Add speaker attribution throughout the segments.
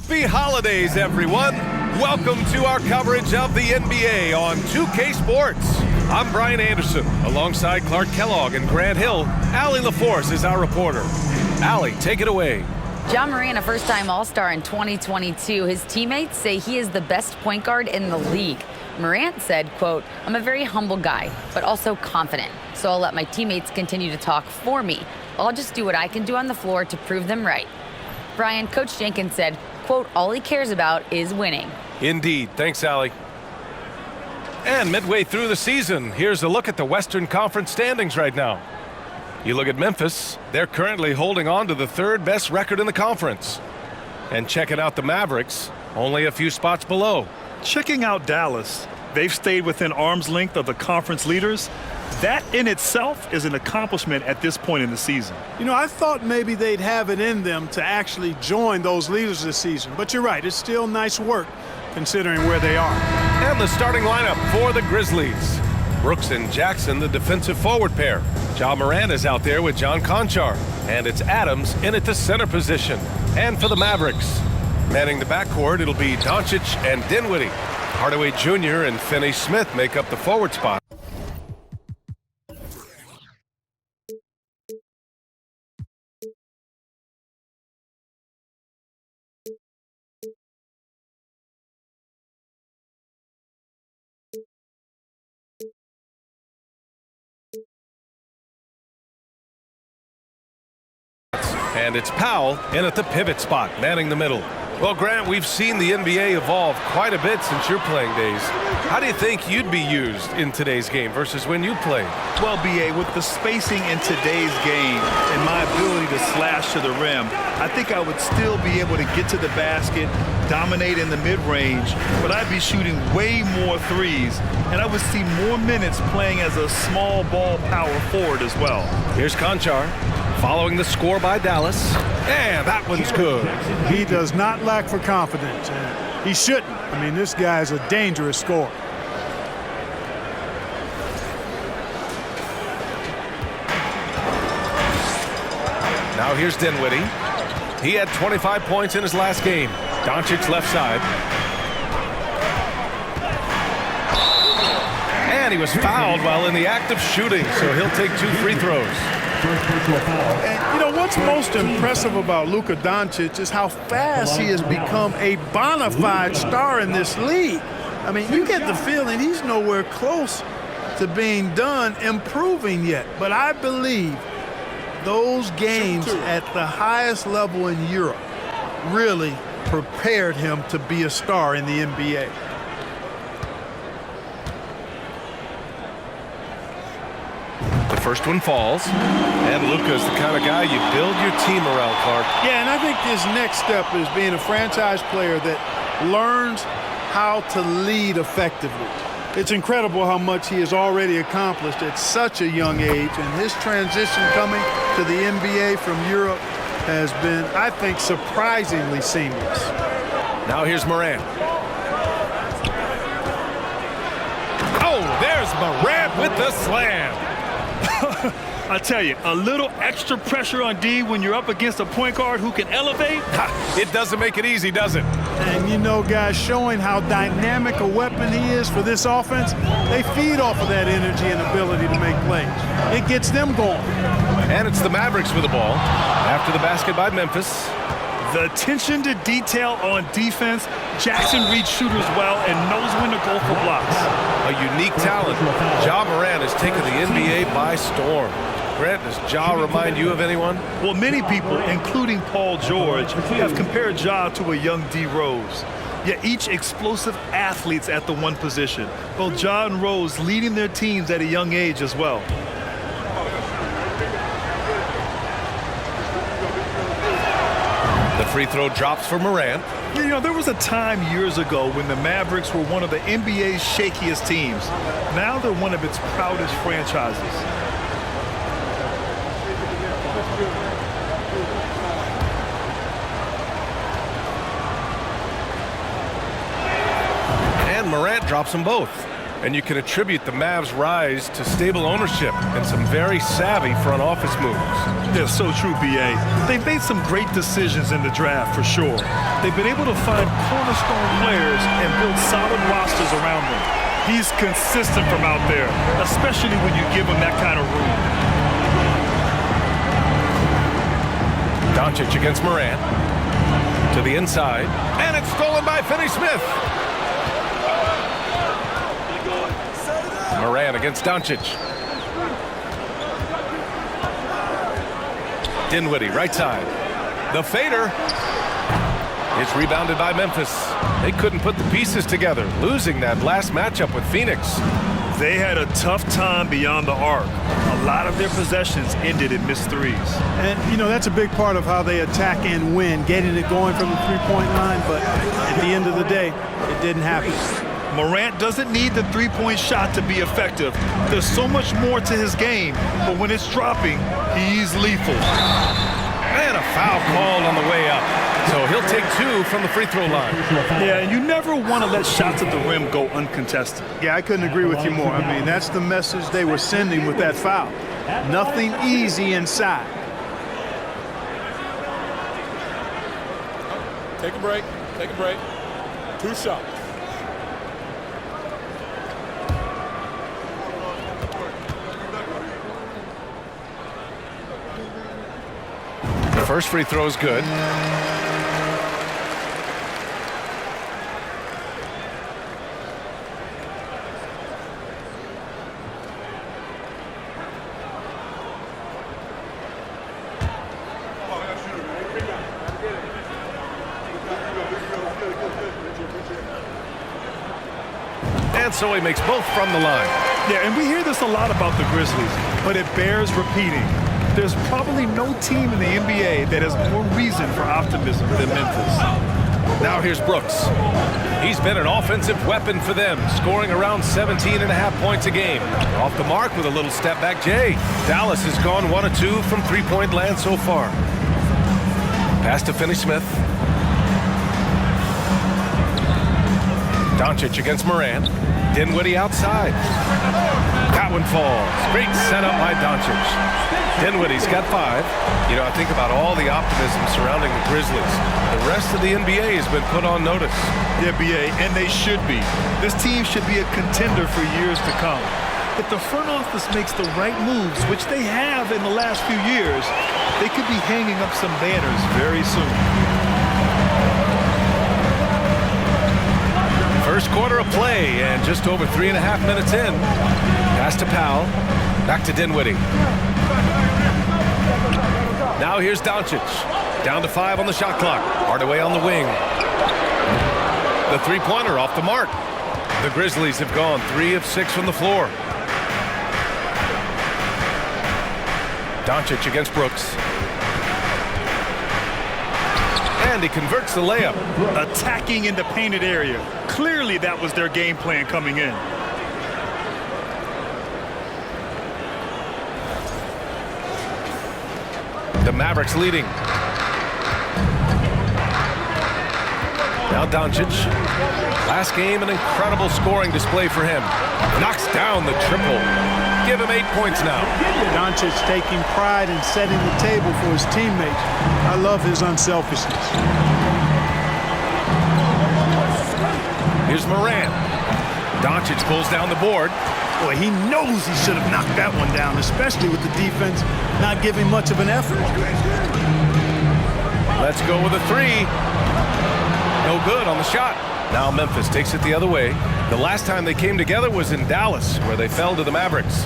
Speaker 1: Happy holidays, everyone! Welcome to our coverage of the NBA on 2K Sports. I'm Brian Anderson, alongside Clark Kellogg and Grant Hill. Allie LaForce is our reporter. Allie, take it away.
Speaker 2: Ja Morant, a first-time All-Star in 2022. His teammates say he is the best point guard in the league. Morant said, quote, "I'm a very humble guy, but also confident. So I'll let my teammates continue to talk for me. I'll just do what I can do on the floor to prove them right." Brian, Coach Jenkins said, quote, "All he cares about is winning."
Speaker 1: Indeed. Thanks, Allie. And midway through the season, here's a look at the Western Conference standings right now. You look at Memphis, they're currently holding on to the third best record in the conference. And checking out the Mavericks, only a few spots below.
Speaker 3: Checking out Dallas, they've stayed within arm's length of the conference leaders. That in itself is an accomplishment at this point in the season.
Speaker 4: You know, I thought maybe they'd have it in them to actually join those leaders this season. But you're right, it's still nice work considering where they are.
Speaker 1: And the starting lineup for the Grizzlies. Brooks and Jackson, the defensive forward pair. Ja Morant is out there with John Conchar. And it's Adams in at the center position. And for the Mavericks, manning the backcourt, it'll be Doncic and Dinwiddie. Hardaway Jr. and Finney-Smith make up the forward spot. And it's Powell in at the pivot spot, manning the middle. Well, Grant, we've seen the NBA evolve quite a bit since your playing days. How do you think you'd be used in today's game versus when you played?
Speaker 3: Well, BA, with the spacing in today's game and my ability to slash to the rim, I think I would still be able to get to the basket, dominate in the mid-range, but I'd be shooting way more threes, and I would see more minutes playing as a small ball power forward as well.
Speaker 1: Here's Conchar, following the score by Dallas, and that one's good.
Speaker 4: He does not lack for confidence, and he shouldn't. I mean, this guy's a dangerous scorer.
Speaker 1: Now here's Dinwiddie. He had 25 points in his last game. Doncic left side. And he was fouled while in the act of shooting, so he'll take 2 free throws.
Speaker 4: And you know what's most impressive about Luka Doncic is how fast he has become a bona fide star in this league. I mean, you get the feeling he's nowhere close to being done improving yet. But I believe those games at the highest level in Europe really prepared him to be a star in the NBA.
Speaker 1: The first one falls, and Luka's the kind of guy you build your team around, Clark.
Speaker 4: Yeah, and I think his next step is being a franchise player that learns how to lead effectively. It's incredible how much he has already accomplished at such a young age, and his transition coming to the NBA from Europe has been, I think, surprisingly seamless.
Speaker 1: Now here's Morant. Oh, there's Morant with the slam.
Speaker 3: I tell you, a little extra pressure on D when you're up against a point guard who can elevate.
Speaker 1: It doesn't make it easy, does it?
Speaker 4: And you know, guys, showing how dynamic a weapon he is for this offense, they feed off of that energy and ability to make plays. It gets them going.
Speaker 1: And it's the Mavericks with the ball after the basket by Memphis.
Speaker 3: The attention to detail on defense. Jackson reads shooters well and knows when to go for blocks.
Speaker 1: A unique talent. Ja Morant has taken the NBA by storm. Grant, does Ja remind you of anyone?
Speaker 3: Well, many people, including Paul George, have compared Ja to a young D. Rose. Yet each explosive athletes at the one position. Both Ja and Rose leading their teams at a young age as well.
Speaker 1: The free throw drops for Morant.
Speaker 3: You know, there was a time years ago when the Mavericks were one of the NBA's shakiest teams. Now they're one of its proudest franchises.
Speaker 1: And Morant drops them both. And you can attribute the Mavs' rise to stable ownership and some very savvy front office moves.
Speaker 3: They're so true, B.A. They've made some great decisions in the draft, for sure. They've been able to find cornerstone players and build solid rosters around them. He's consistent from out there, especially when you give him that kind of room.
Speaker 1: Doncic against Morant. To the inside. And it's stolen by Finney-Smith. Morant against Doncic. Dinwiddie, right side. The fader. It's rebounded by Memphis. They couldn't put the pieces together, losing that last matchup with Phoenix.
Speaker 3: They had a tough time beyond the arc. A lot of their possessions ended in missed threes.
Speaker 4: And, you know, that's a big part of how they attack and win, getting it going from the three-point line. But at the end of the day, it didn't happen.
Speaker 3: Morant doesn't need the three-point shot to be effective. There's so much more to his game, but when it's dropping, he's lethal.
Speaker 1: And a foul called on the way up. So he'll take 2 from the free throw line.
Speaker 3: Yeah, and you never want to let shots at the rim go uncontested.
Speaker 4: Yeah, I couldn't agree with you more. I mean, that's the message they were sending with that foul. Nothing easy inside.
Speaker 5: Take a break. Take a break. 2 shots.
Speaker 1: The first free throw is good. And so he makes both from the line.
Speaker 3: Yeah, and we hear this a lot about the Grizzlies, but it bears repeating. There's probably no team in the NBA that has more reason for optimism than Memphis.
Speaker 1: Now here's Brooks. He's been an offensive weapon for them, scoring around 17.5 points a game. Off the mark with a little step back, Jay. Dallas has gone 1 of 2 from three-point land so far. Pass to Finney-Smith. Doncic against Morant. Dinwiddie outside. That one falls. Great setup by Doncic. Dinwiddie's got 5. You know, I think about all the optimism surrounding the Grizzlies. The rest of the NBA has been put on notice.
Speaker 3: Yeah, B.A., and they should be. This team should be a contender for years to come. If the front office makes the right moves, which they have in the last few years, they could be hanging up some banners very soon.
Speaker 1: First quarter of play, and just over 3.5 minutes in. Pass to Powell. Back to Dinwiddie. Now here's Doncic. Down to 5 on the shot clock. Hardaway on the wing. The three-pointer off the mark. The Grizzlies have gone 3 of 6 from the floor. Doncic against Brooks. And he converts the layup.
Speaker 3: Attacking in the painted area. Clearly that was their game plan coming in.
Speaker 1: The Mavericks leading. Now Doncic. Last game, an incredible scoring display for him. Knocks down the triple. Give him 8 points now.
Speaker 4: Doncic taking pride in setting the table for his teammates. I love his unselfishness.
Speaker 1: Here's Morant. Doncic pulls down the board.
Speaker 4: Boy, he knows he should have knocked that one down, especially with the defense not giving much of an effort.
Speaker 1: Let's go with a 3. No good on the shot. Now Memphis takes it the other way. The last time they came together was in Dallas, where they fell to the Mavericks.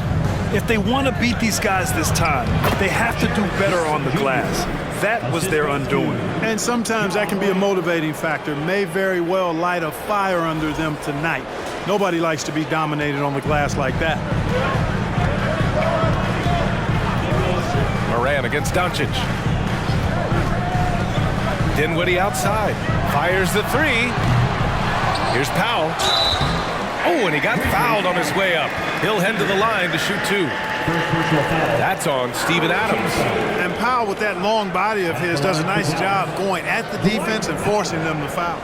Speaker 3: If they want to beat these guys this time, they have to do better on the glass. That was their undoing.
Speaker 4: And sometimes that can be a motivating factor. May very well light a fire under them tonight. Nobody likes to be dominated on the glass like that.
Speaker 1: Morant against Doncic. Dinwiddie outside. Fires the 3. Here's Powell. Oh, and he got fouled on his way up. He'll head to the line to shoot 2. That's on Steven Adams.
Speaker 4: And Powell, with that long body of his, does a nice job going at the defense and forcing them to foul.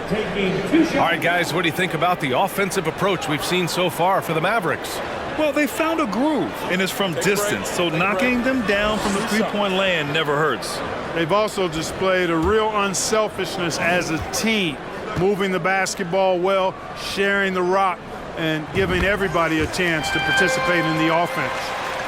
Speaker 1: All right, guys, what do you think about the offensive approach we've seen so far for the Mavericks?
Speaker 3: Well, they found a groove, and it's from distance, so knocking them down from the three-point land never hurts.
Speaker 4: They've also displayed a real unselfishness as a team, moving the basketball well, sharing the rock, and giving everybody a chance to participate in the offense.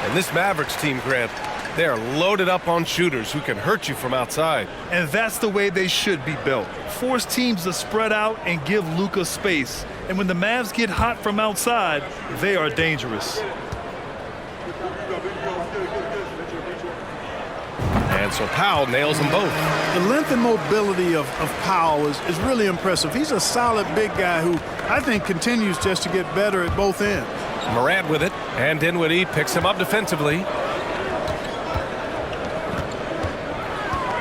Speaker 1: And this Mavericks team, Grant, they are loaded up on shooters who can hurt you from outside.
Speaker 3: And that's the way they should be built. Force teams to spread out and give LUKA space. And when the Mavs get hot from outside, they are dangerous.
Speaker 1: And so Powell nails them both.
Speaker 4: The length and mobility of Powell is really impressive. He's a solid big guy who I think continues just to get better at both ends.
Speaker 1: Morant with it, and Dinwiddie picks him up defensively.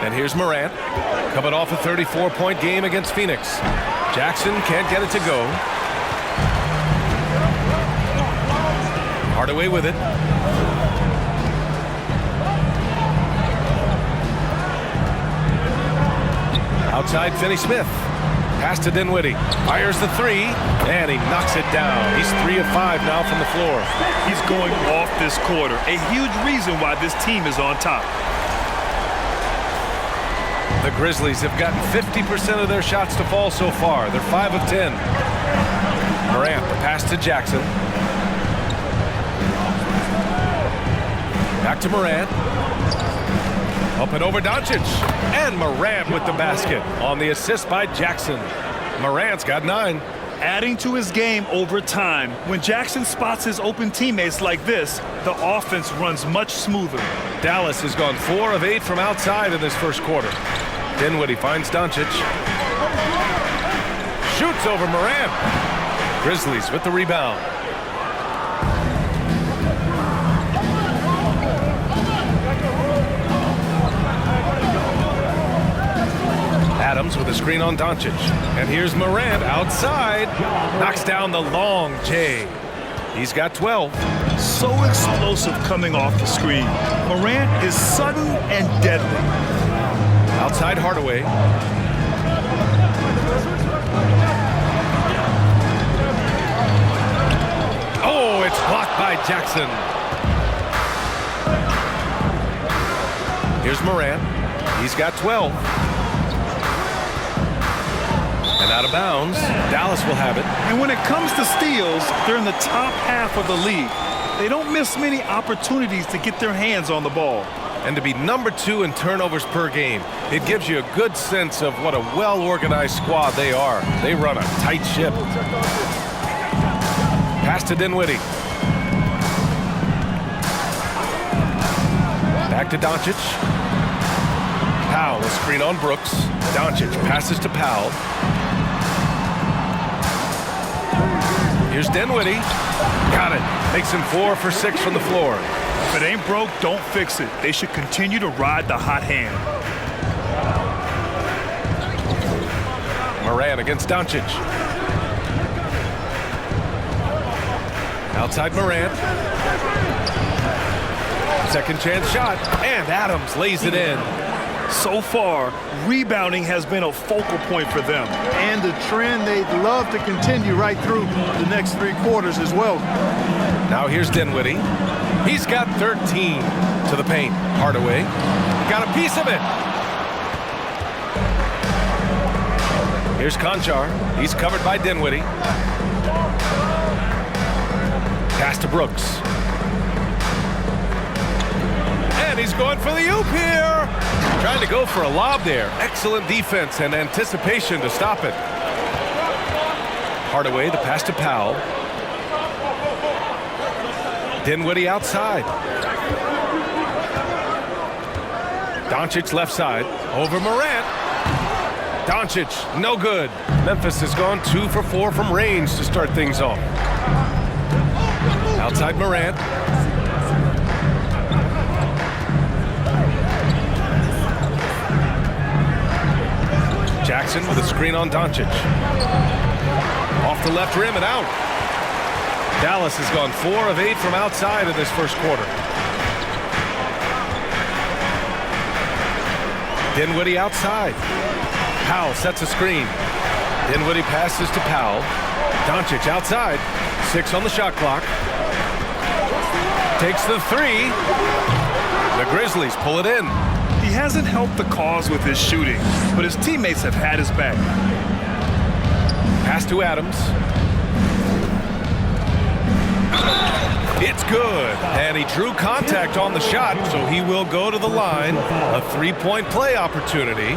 Speaker 1: And here's Morant, coming off a 34-point game against Phoenix. Jackson can't get it to go. Hardaway with it. Outside, Finney-Smith. Pass to Dinwiddie. Fires the 3, and he knocks it down. He's 3 of 5 now from the floor.
Speaker 3: He's going off this quarter. A huge reason why this team is on top.
Speaker 1: The Grizzlies have gotten 50% of their shots to fall so far. They're 5 of 10. Morant, the pass to Jackson. Back to Morant. Up and over Doncic. And Morant with the basket on the assist by Jackson. Morant's got 9.
Speaker 3: Adding to his game over time. When Jackson spots his open teammates like this, the offense runs much smoother.
Speaker 1: Dallas has gone 4 of 8 from outside in this first quarter. Dinwiddie finds Doncic. Shoots over Morant. Grizzlies with the rebound. Adams with a screen on Doncic. And here's Morant outside. Knocks down the long J. He's got 12.
Speaker 3: So explosive coming off the screen. Morant is sudden and deadly.
Speaker 1: Outside Hardaway. Oh, it's blocked by Jackson. Here's Morant. He's got 12. And out of bounds. Dallas will have it.
Speaker 3: And when it comes to steals, they're in the top half of the league. They don't miss many opportunities to get their hands on the ball.
Speaker 1: And to be number 2 in turnovers per game, it gives you a good sense of what a well-organized squad they are. They run a tight ship. Pass to Dinwiddie. Back to Doncic. Powell, a screen on Brooks. Doncic passes to Powell. Here's Dinwiddie. Got it. Makes him 4 for 6 from the floor.
Speaker 3: If it ain't broke, don't fix it. They should continue to ride the hot hand.
Speaker 1: Morant against Doncic. Outside Morant. Second chance shot. And Adams lays it in.
Speaker 3: So far, rebounding has been a focal point for them.
Speaker 4: And the trend they'd love to continue right through the next 3 quarters as well.
Speaker 1: Now here's Dinwiddie. He's got 13 to the paint. Hardaway got a piece of it. Here's Conchar. He's covered by Dinwiddie. Pass to Brooks. And he's going for the oop here. Trying to go for a lob there. Excellent defense and anticipation to stop it. Hardaway, the pass to Powell. Dinwiddie outside. Doncic left side. Over Morant. Doncic, no good. Memphis has gone 2 for 4 from range to start things off. Outside Morant. Jackson with a screen on Doncic. Off the left rim and out. Dallas has gone 4 of 8 from outside in this first quarter. Dinwiddie outside. Powell sets a screen. Dinwiddie passes to Powell. Doncic outside. 6 on the shot clock. Takes the 3. The Grizzlies pull it in.
Speaker 3: He hasn't helped the cause with his shooting, but his teammates have had his back.
Speaker 1: Pass to Adams. It's good. And he drew contact on the shot, so he will go to the line. A 3-point play opportunity.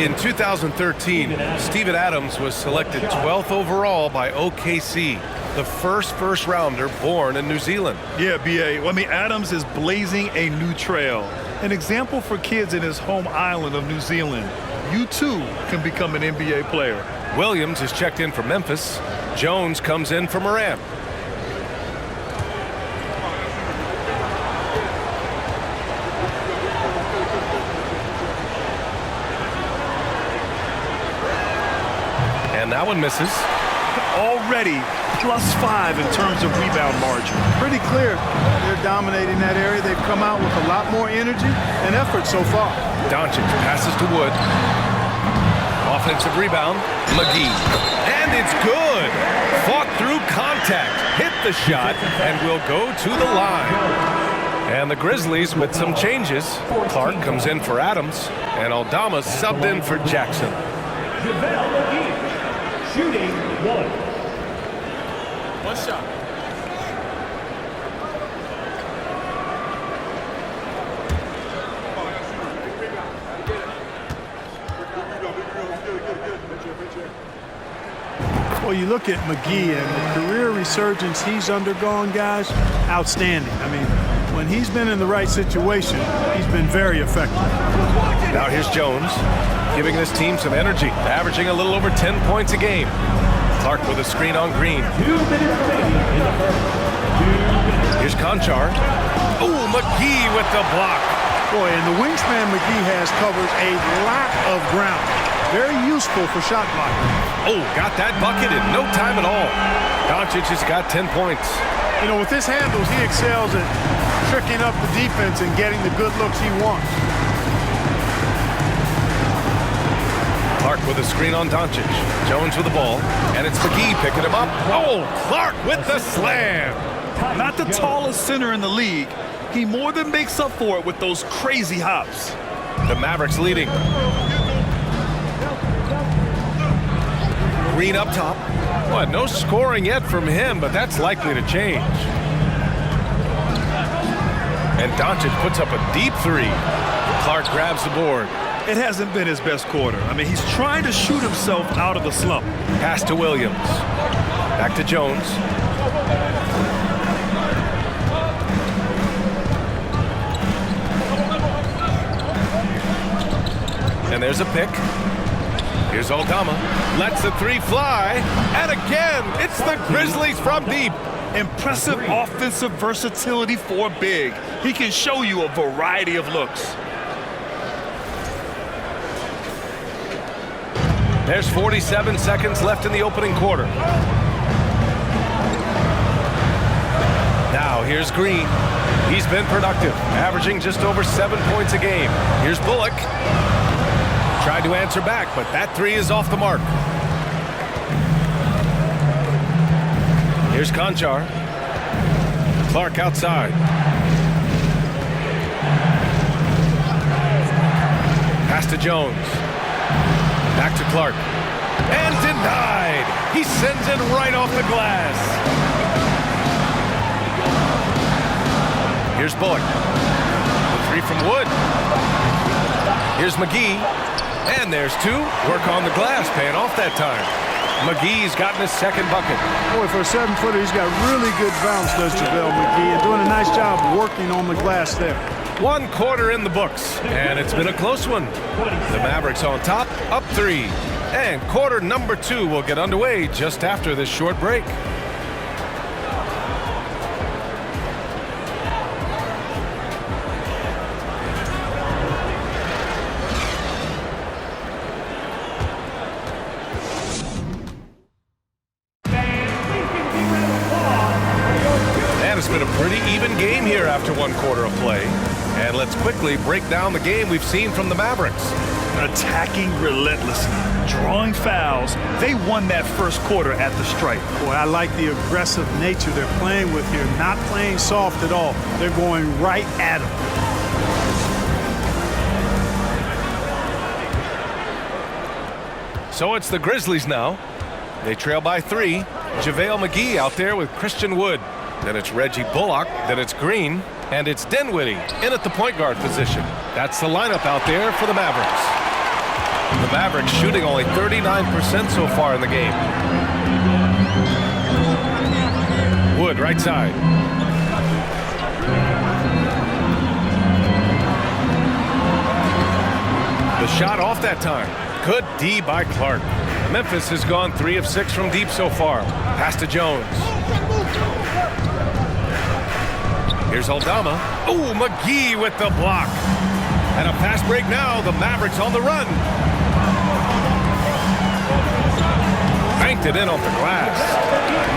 Speaker 1: In 2013, Steven Adams was selected 12th overall by OKC, the first rounder born in New Zealand.
Speaker 3: Yeah, B.A. I mean, Adams is blazing a new trail. An example for kids in his home island of New Zealand. You too can become an NBA player.
Speaker 1: Williams is checked in for Memphis. Jones comes in for Morant. And that one misses.
Speaker 3: Already +5 in terms of rebound margin.
Speaker 4: Pretty clear. They're dominating that area. They've come out with a lot more energy and effort so far.
Speaker 1: Doncic passes to Wood. Offensive rebound, McGee. And it's good. Fought through contact, hit the shot, and will go to the line. And the Grizzlies with some changes. Clark comes in for Adams, and Aldama subbed in for Jackson.
Speaker 6: Shooting 1.
Speaker 5: One shot.
Speaker 4: Well, you look at McGee and the career resurgence he's undergone, guys, outstanding. I mean, when he's been in the right situation, he's been very effective.
Speaker 1: Now here's Jones, giving this team some energy, averaging a little over 10 points a game. Clark with a screen on Green.
Speaker 6: 2 minutes remaining in the first. 2 minutes.
Speaker 1: Here's Conchar. Oh, McGee with the block.
Speaker 4: Boy, and the wingspan McGee has covers a lot of ground. Very useful for shot blocking.
Speaker 1: Oh, got that bucket in no time at all. Doncic has got 10 points.
Speaker 4: You know, with his handles, he excels at tricking up the defense and getting the good looks he wants.
Speaker 1: Clark with a screen on Doncic. Jones with the ball, and it's McGee picking him up. Oh, Clark with the slam.
Speaker 3: Not the tallest center in the league. He more than makes up for it with those crazy hops.
Speaker 1: The Mavericks leading. Green up top. What, no scoring yet from him, but that's likely to change. And Doncic puts up a deep 3. Clark grabs the board.
Speaker 3: It hasn't been his best quarter. I mean, he's trying to shoot himself out of the slump.
Speaker 1: Pass to Williams. Back to Jones. And there's a pick. Here's Aldama. Lets the 3 fly. And again, it's the Grizzlies from deep.
Speaker 3: Impressive offensive versatility for big. He can show you a variety of looks.
Speaker 1: There's 47 seconds left in the opening quarter. Now here's Green. He's been productive, averaging just over 7 points a game. Here's Bullock. Tried to answer back, but that 3 is off the mark. Here's Conchar. Clark outside. Pass to Jones. Back to Clark. And denied. He sends it right off the glass. Here's Bullock. The 3 from Wood. Here's McGee. And there's 2. Work on the glass, paying off that time. McGee's gotten his second bucket.
Speaker 4: Boy, for a 7-footer, he's got really good bounce, does JaVale McGee, and doing a nice job working on the glass there.
Speaker 1: 1 quarter in the books, and it's been a close one. The Mavericks on top, up 3. And quarter number 2 will get underway just after this short break. And it's been a pretty even game here after 1 quarter of play. And let's quickly break down the game we've seen from the Mavericks.
Speaker 3: Attacking relentlessly, drawing fouls. They won that first quarter at the stripe.
Speaker 4: Boy, I like the aggressive nature they're playing with here. Not playing soft at all. They're going right at them.
Speaker 1: So it's the Grizzlies now. They trail by 3. JaVale McGee out there with Christian Wood. Then it's Reggie Bullock. Then it's Green. And it's Dinwiddie in at the point guard position. That's the lineup out there for the Mavericks. The Mavericks shooting only 39% so far in the game. Wood right side. The shot off that time. Good D by Clark. Memphis has gone 3 of 6 from deep so far. Pass to Jones. Here's Aldama. Oh, McGee with the block. And a fast break now. The Mavericks on the run. Banked it in off the glass.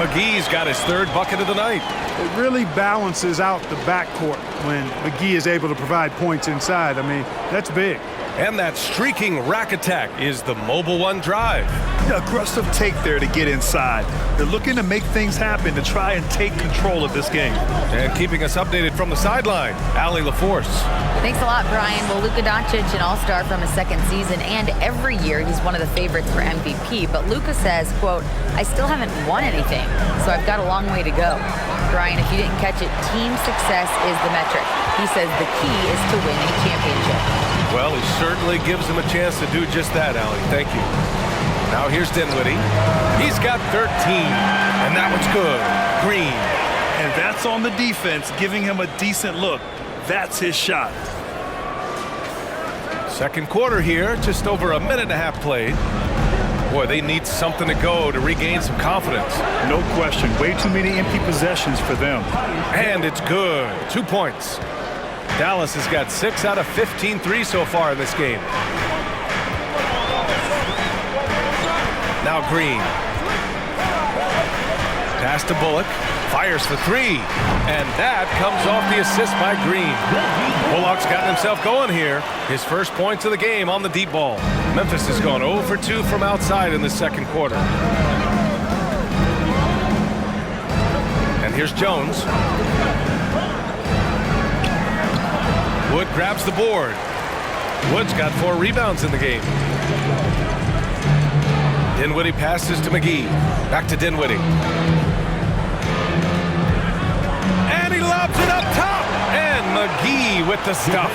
Speaker 1: McGee's got his 3rd bucket of the night.
Speaker 4: It really balances out the backcourt when McGee is able to provide points inside. I mean, that's big.
Speaker 1: And that streaking rack attack is the Mobile One drive.
Speaker 3: Aggressive take there to get inside. They're looking to make things happen to try and take control of this game.
Speaker 1: And keeping us updated from the sideline, Allie LaForce.
Speaker 2: Thanks a lot, Brian. Well, Luka Doncic, an all-star from his 2nd season, and every year he's one of the favorites for MVP. But Luka says, quote, I still haven't won anything, so I've got a long way to go. Brian, if you didn't catch it, team success is the metric. He says the key is to win a championship.
Speaker 1: Well, he certainly gives him a chance to do just that, Allie. Thank you. Now here's Dinwiddie. He's got 13, and that one's good. Green.
Speaker 3: And that's on the defense, giving him a decent look. That's his shot.
Speaker 1: 2nd quarter here, just over a minute and a half played. Boy, they need something to go to regain some confidence.
Speaker 3: No question. Way too many empty possessions for them.
Speaker 1: And it's good. 2 points. Dallas has got 6 out of 15 threes so far in this game. Now Green. Pass to Bullock. Fires for 3. And that comes off the assist by Green. Bullock's gotten himself going here. His first points of the game on the deep ball. Memphis has gone 0 for 2 from outside in the 2nd quarter. And here's Jones. Wood grabs the board. Wood's got 4 rebounds in the game. Dinwiddie passes to McGee. Back to Dinwiddie. And he lobs it up top. And McGee with the stuff.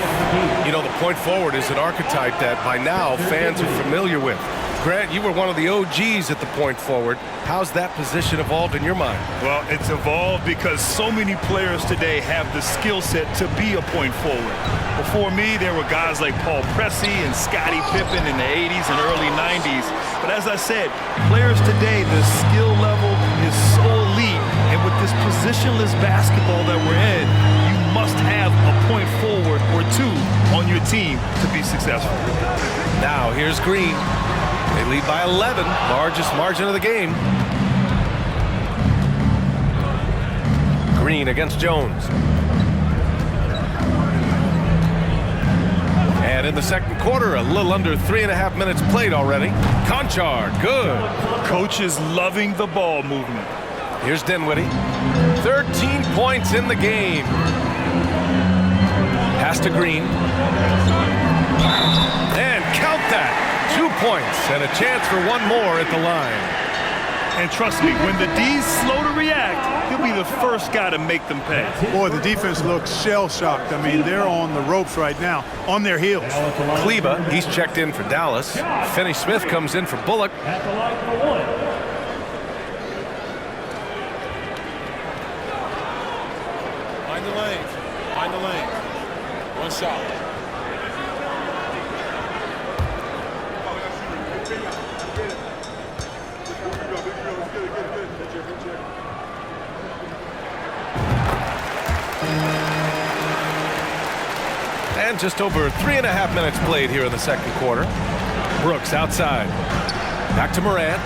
Speaker 1: You know, the point forward is an archetype that by now fans are familiar with. Grant, you were one of the OGs at the point forward. How's that position evolved in your mind?
Speaker 3: Well, it's evolved because so many players today have the skill set to be a point forward. Before me, there were guys like Paul Pressey and Scottie Pippen in the 80s and early 90s. But as I said, players today, the skill level is so elite. And with this positionless basketball that we're in, you must have a point forward or 2 on your team to be successful.
Speaker 1: Now here's Green. They lead by 11, largest margin of the game. Green against Jones. And in the 2nd quarter, a little under 3.5 minutes played already. Conchar, good.
Speaker 3: Coach is loving the ball movement.
Speaker 1: Here's Dinwiddie. 13 points in the game. Pass to Green. And count that. 2 points and a chance for 1 more at the line.
Speaker 3: And trust me, when the D's slow to react, he'll be the first guy to make them pay.
Speaker 4: Boy, the defense looks shell-shocked. I mean, they're on the ropes right now, on their heels.
Speaker 1: Kleba, he's checked in for Dallas. Finney-Smith comes in for Bullock.
Speaker 6: At the line for 1.
Speaker 5: Find the lane. Find the lane. 1 shot.
Speaker 1: And just over 3.5 minutes played here in the 2nd quarter. Brooks outside. Back to Morant.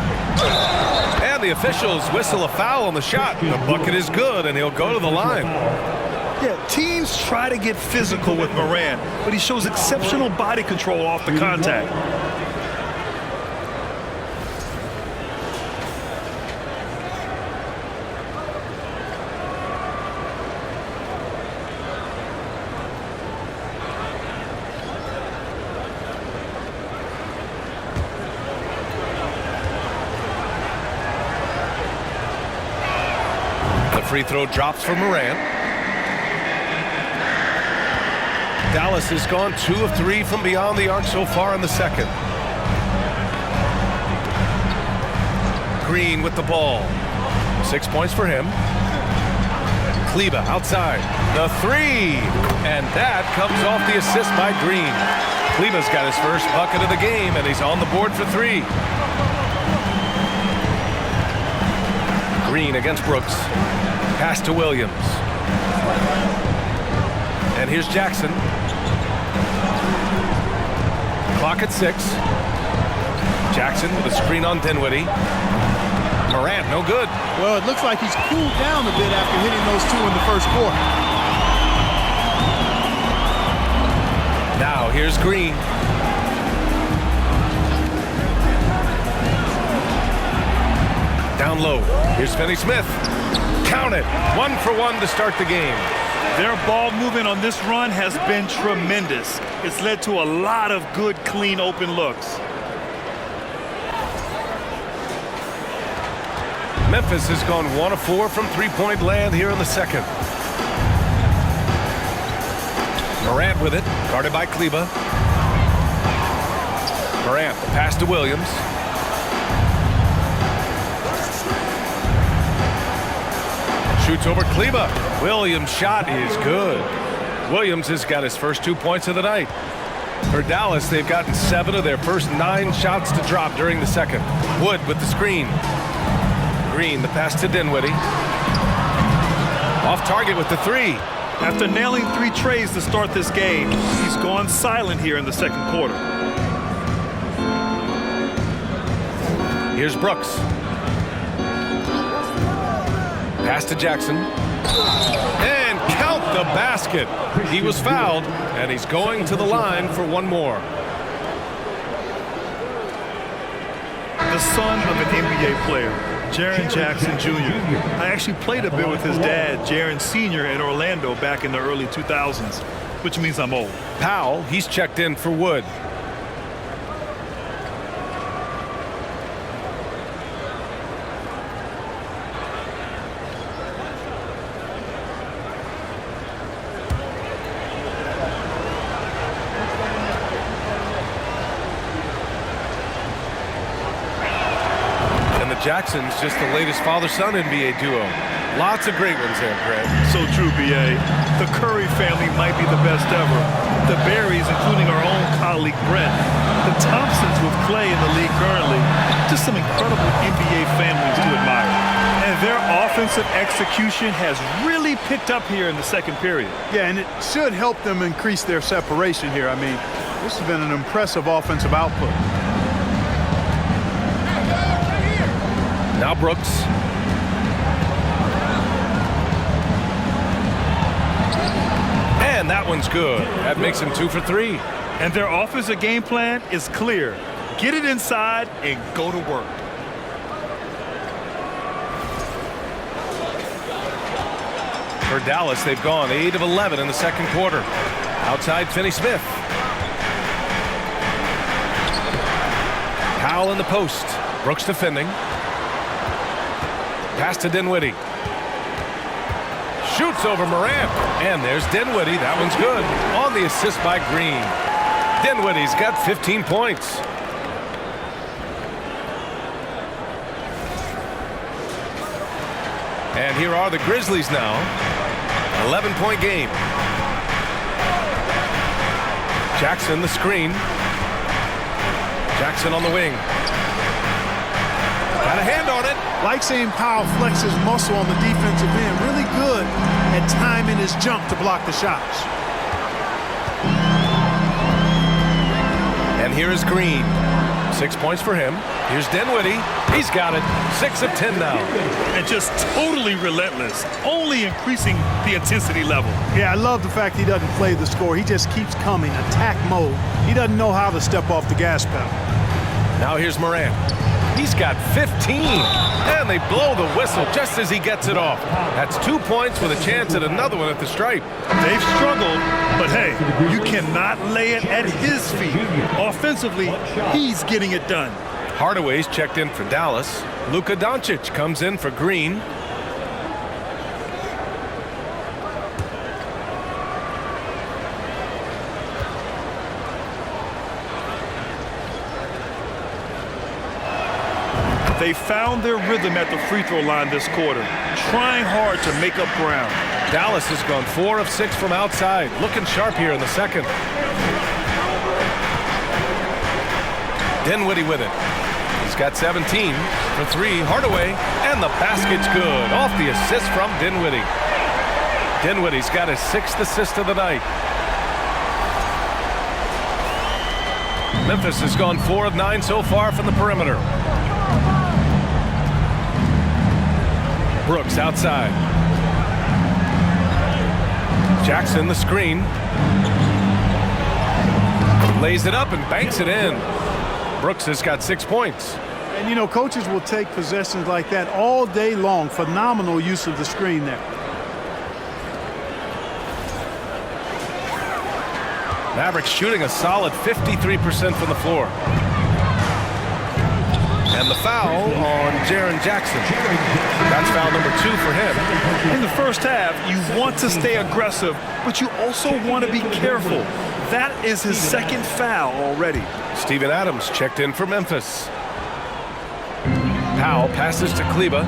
Speaker 1: And the officials whistle a foul on the shot. The bucket is good, and he'll go to the line.
Speaker 3: Yeah, teams try to get physical with Morant, but he shows exceptional body control off the contact.
Speaker 1: The free throw drops for Morant. Dallas has gone 2 of 3 from beyond the arc so far in the second. Green with the ball. 6 points for him. Kleber outside. The 3. And that comes off the assist by Green. Kleber's got his first bucket of the game, and he's on the board for 3. Green against Brooks. Pass to Williams. And here's Jackson. Clock at 6. Jackson with a screen on Dinwiddie. Morant, no good.
Speaker 4: Well, it looks like he's cooled down a bit after hitting those 2 in the first quarter.
Speaker 1: Now here's Green. Down low. Here's Finney-Smith. Count it. 1 for 1 to start the game.
Speaker 3: Their ball movement on this run has been tremendous. It's led to a lot of good, clean, open looks.
Speaker 1: Memphis has gone 1 of 4 from three-point land here in the second. Morant with it, guarded by Kleber. Morant, the pass to Williams. Shoots over Kleber. Williams' shot is good. Williams has got his first 2 points of the night. For Dallas, they've gotten 7 of their first 9 shots to drop during the second. Wood with the screen. Green, the pass to Dinwiddie. Off target with the 3.
Speaker 3: After nailing 3 trays to start this game, he's gone silent here in the second quarter.
Speaker 1: Here's Brooks. Pass to Jackson. And count the basket. He was fouled, and he's going to the line for 1 more.
Speaker 3: The son of an NBA player, Jaren Jackson Jr. I actually played a bit with his dad, Jaren Sr. in Orlando back in the early 2000s, which means I'm old.
Speaker 1: Powell, he's checked in for Wood. Jackson's just the latest father-son NBA duo. Lots of great ones there, Greg.
Speaker 3: So true, B.A. The Curry family might be the best ever. The Berries, including our own colleague Brent. The Thompsons with Clay in the league currently. Just some incredible NBA families to admire. And their offensive execution has really picked up here in the second period.
Speaker 4: Yeah, and it should help them increase their separation here. I mean, this has been an impressive offensive output.
Speaker 1: Now Brooks. And that one's good. That makes him 2 for 3.
Speaker 3: And their offensive game plan is clear. Get it inside and go to work.
Speaker 1: For Dallas, they've gone 8 of 11 in the second quarter. Outside Finney-Smith. Powell in the post. Brooks defending. Pass to Dinwiddie. Shoots over Morant. And there's Dinwiddie. That one's good. On the assist by Green. Dinwiddie's got 15 points. And here are the Grizzlies now. 11-point game. Jackson the screen. Jackson on the wing. Got a hand on it.
Speaker 4: Like seeing Powell flex his muscle on the defensive end. Really good at timing his jump to block the shots.
Speaker 1: And here is Green. 6 points for him. Here's Dinwiddie. He's got it. 6 of 10 now.
Speaker 3: And just totally relentless, only increasing the intensity level.
Speaker 4: Yeah, I love the fact he doesn't play the score. He just keeps coming, attack mode. He doesn't know how to step off the gas pedal.
Speaker 1: Now here's Morant. He's got 15. And they blow the whistle just as he gets it off. That's 2 points with a chance at another one at the stripe.
Speaker 3: They've struggled, but hey, you cannot lay it at his feet. Offensively, he's getting it done.
Speaker 1: Hardaway's checked in for Dallas. Luka Doncic comes in for Green.
Speaker 3: They found their rhythm at the free throw line this quarter, trying hard to make up ground.
Speaker 1: Dallas has gone 4 of 6 from outside. Looking sharp here in the second. Dinwiddie with it. He's got 17 for 3. Hardaway, and the basket's good. Off the assist from Dinwiddie. Dinwiddie's got his 6th assist of the night. Memphis has gone 4 of 9 so far from the perimeter. Brooks outside. Jackson the screen. Lays it up and banks it in. Brooks has got 6 points.
Speaker 4: And, you know, coaches will take possessions like that all day long. Phenomenal use of the screen there.
Speaker 1: Mavericks shooting a solid 53% from the floor. And the foul on Jaren Jackson. That's foul number 2 for him.
Speaker 3: In the first half, you want to stay aggressive, but you also want to be careful. That is his 2nd foul already.
Speaker 1: Steven Adams checked in for Memphis. Powell passes to Kleba.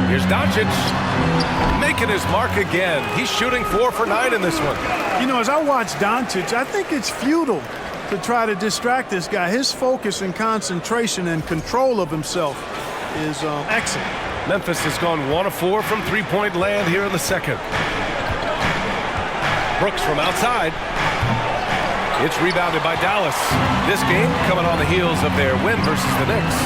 Speaker 1: Here's Doncic. Making his mark again. He's shooting 4 for 9 in this one.
Speaker 4: You know, as I watch Doncic, I think it's futile to try to distract this guy. His focus and concentration and control of himself is excellent.
Speaker 1: Memphis has gone 1 of 4 from three-point land here in the second. Brooks from outside. It's rebounded by Dallas. This game coming on the heels of their win versus the Knicks.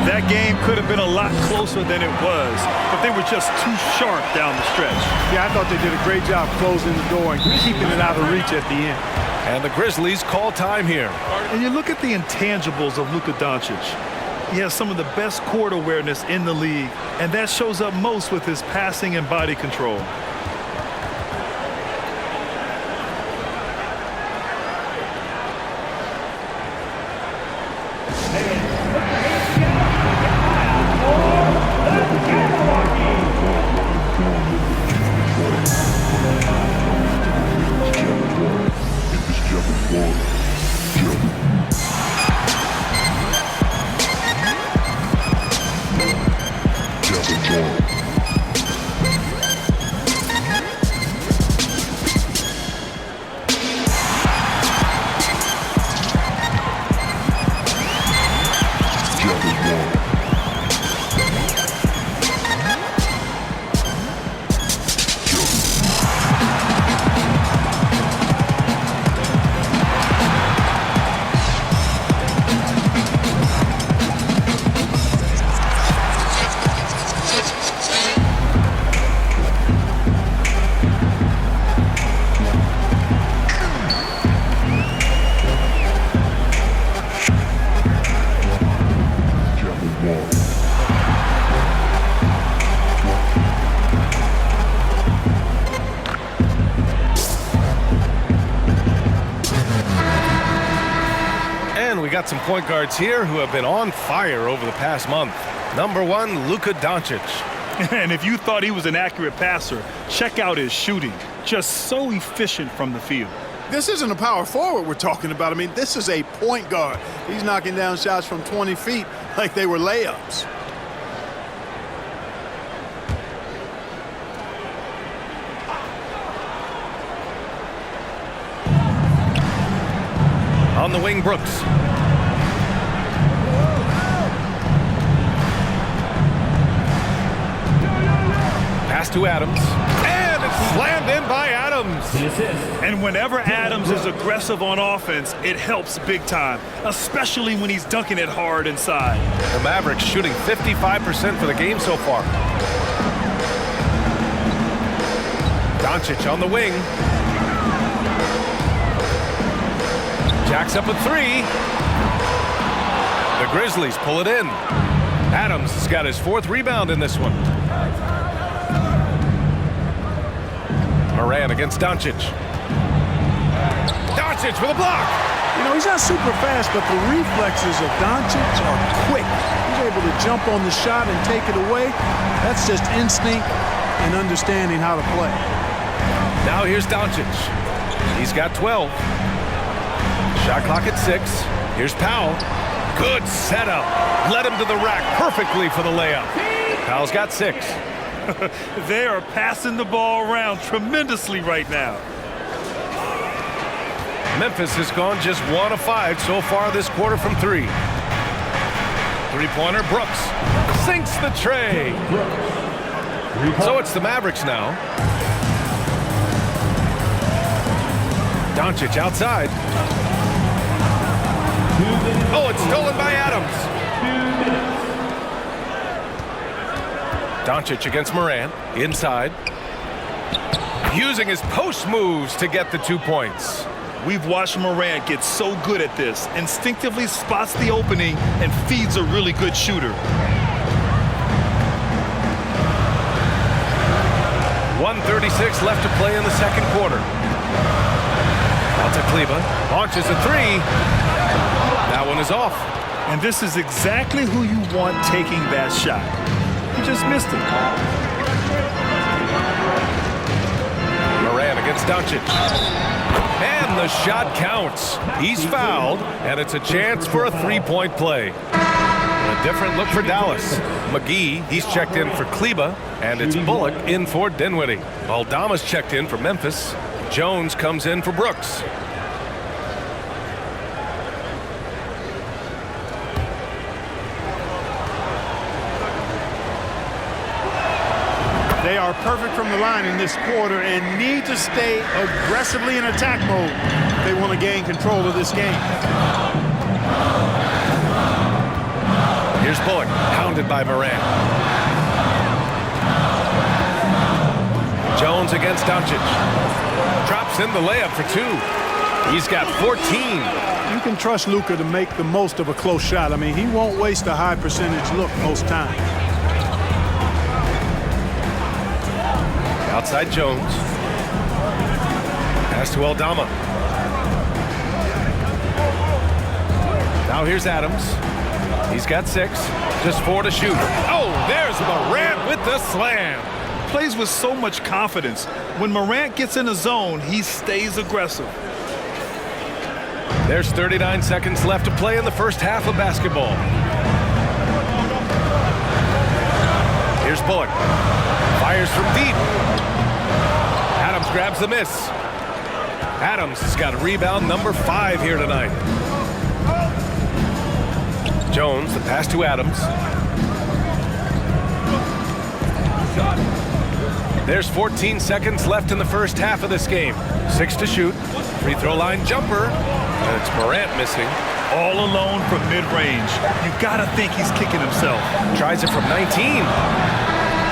Speaker 3: That game could have been a lot closer than it was, but they were just too sharp down the stretch.
Speaker 4: Yeah, I thought they did a great job closing the door and keeping it out of reach at the end.
Speaker 1: And the Grizzlies call time here.
Speaker 3: And you look at the intangibles of Luka Doncic. He has some of the best court awareness in the league, and that shows up most with his passing and body control.
Speaker 1: Got some point guards here who have been on fire over the past month. Number 1, Luka Doncic.
Speaker 3: And if you thought he was an accurate passer, check out his shooting. Just so efficient from the field.
Speaker 4: This isn't a power forward we're talking about. I mean, this is a point guard. He's knocking down shots from 20 feet like they were layups.
Speaker 1: On the wing, Brooks. Pass to Adams. And it's slammed in by Adams. Adams.
Speaker 6: The assist.
Speaker 3: And whenever Adams is aggressive on offense, it helps big time, especially when he's dunking it hard inside.
Speaker 1: The Mavericks shooting 55% for the game so far. Doncic on the wing. Jacks up a three. The Grizzlies pull it in. Adams has got his 4th rebound in this one. Morant against Doncic. Doncic with a block.
Speaker 4: You know, he's not super fast, but the reflexes of Doncic are quick. He's able to jump on the shot and take it away. That's just instinct and understanding how to play.
Speaker 1: Now here's Doncic. He's got 12. Shot clock at 6. Here's Powell. Good setup. Led him to the rack perfectly for the layup. Powell's got 6.
Speaker 3: They are passing the ball around tremendously right now.
Speaker 1: Memphis has gone just 1 of 5 so far this quarter from 3. Three-pointer, Brooks. Sinks the tray. So it's the Mavericks now. Doncic outside. Oh, it's stolen by Adams. Doncic against Morant. Inside. Using his post moves to get the 2 points.
Speaker 3: We've watched Morant get so good at this. Instinctively spots the opening and feeds a really good shooter.
Speaker 1: 1:36 left to play in the second quarter. Out to Kleber. Launches a 3. That one is off.
Speaker 3: And this is exactly who you want taking that shot. He just missed it.
Speaker 1: Morant against Doncic. And the shot counts. He's fouled, and it's a chance for a 3-point play. A different look for Dallas. McGee, he's checked in for Kleber, and it's Bullock in for Dinwiddie. Aldama's checked in for Memphis. Jones comes in for Brooks.
Speaker 4: They are perfect from the line in this quarter and need to stay aggressively in attack mode if they want to gain control of this game.
Speaker 1: Here's Bullock, hounded by Morant. Jones against Doncic. Drops in the layup for 2. He's got 14.
Speaker 4: You can trust Luka to make the most of a close shot. I mean, he won't waste a high percentage look most times.
Speaker 1: Outside Jones. Pass to Aldama. Now here's Adams. He's got 6. Just 4 to shoot. Oh, there's Morant with the slam.
Speaker 3: Plays with so much confidence. When Morant gets in a zone, he stays aggressive.
Speaker 1: There's 39 seconds left to play in the first half of basketball. Here's Bullock. Fires from deep. Adams grabs the miss. Adams has got rebound number 5 here tonight. Jones, the pass to Adams. There's 14 seconds left in the first half of this game. 6 to shoot. Free throw line jumper. And it's Morant missing.
Speaker 3: All alone from mid-range. You gotta think he's kicking himself.
Speaker 1: Tries it from 19.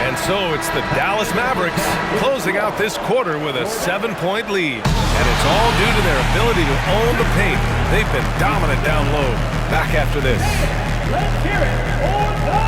Speaker 1: And so it's the Dallas Mavericks closing out this quarter with a 7-point lead. And it's all due to their ability to own the paint. They've been dominant down low. Back after this.
Speaker 6: Let's hear it for the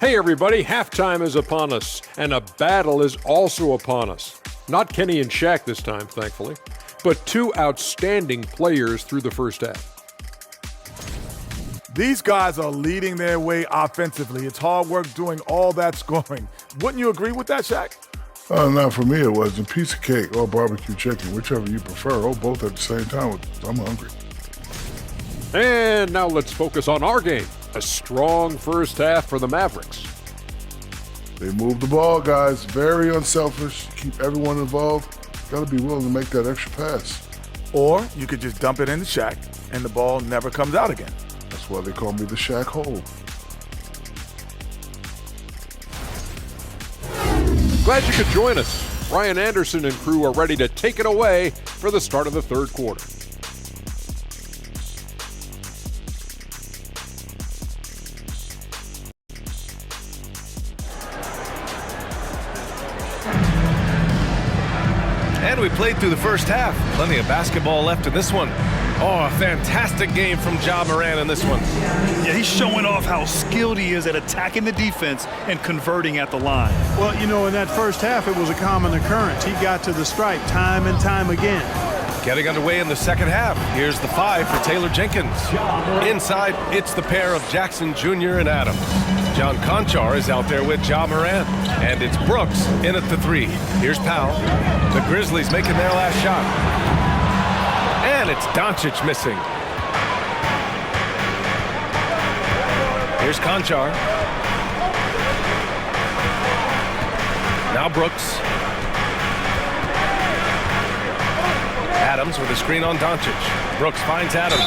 Speaker 7: Hey everybody, halftime is upon us, and a battle is also upon us. Not Kenny and Shaq this time, thankfully, but two outstanding players through the first half.
Speaker 8: These guys are leading their way offensively. It's hard work doing all that scoring. Wouldn't you agree with that, Shaq?
Speaker 9: Not for me, it wasn't. Piece of cake or barbecue chicken, whichever you prefer, or both at the same time. I'm hungry.
Speaker 7: And now let's focus on our game. A strong first half for the Mavericks.
Speaker 9: They move the ball, guys. Very unselfish. Keep everyone involved. Got to be willing to make that extra pass.
Speaker 8: Or you could just dump it into Shaq, and the ball never comes out again.
Speaker 9: That's why they call me the Shaq Hole.
Speaker 7: Glad you could join us. Ryan Anderson and crew are ready to take it away for the start of the third quarter.
Speaker 1: And we played through the first half. Plenty of basketball left in this one. Oh, a fantastic game from Ja Morant in this one.
Speaker 3: Yeah, he's showing off how skilled he is at attacking the defense and converting at the line.
Speaker 4: Well, you know, in that first half, it was a common occurrence. He got to the stripe time and time again.
Speaker 1: Getting underway in the second half. Here's the 5 for Taylor Jenkins. Inside, it's the pair of Jackson Jr. and Adams. John Conchar is out there with Ja Morant. And it's Brooks in at the 3. Here's Powell. The Grizzlies making their last shot. And it's DONCIC missing. Here's Conchar. Now Brooks. Adams with a screen on DONCIC. Brooks finds Adams.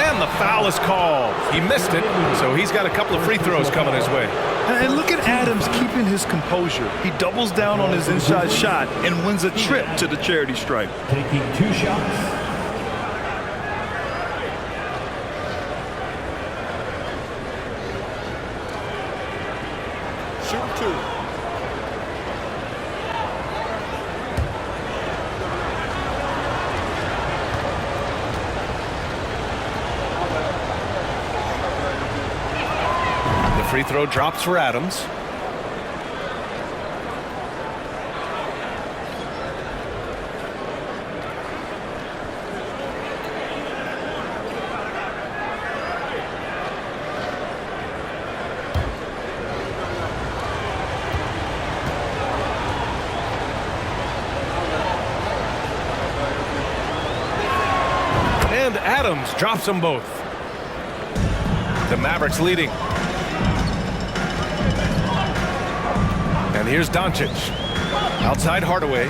Speaker 1: And the foul is called. He missed it, so he's got a couple of free throws coming his way.
Speaker 3: And look at Adams keeping his composure. He doubles down on his inside shot and wins a trip to the charity stripe.
Speaker 6: Taking 2 shots.
Speaker 7: Shoot 2.
Speaker 1: Free throw drops for Adams. And Adams drops them both. The Mavericks leading. And here's DONCIC. Outside Hardaway.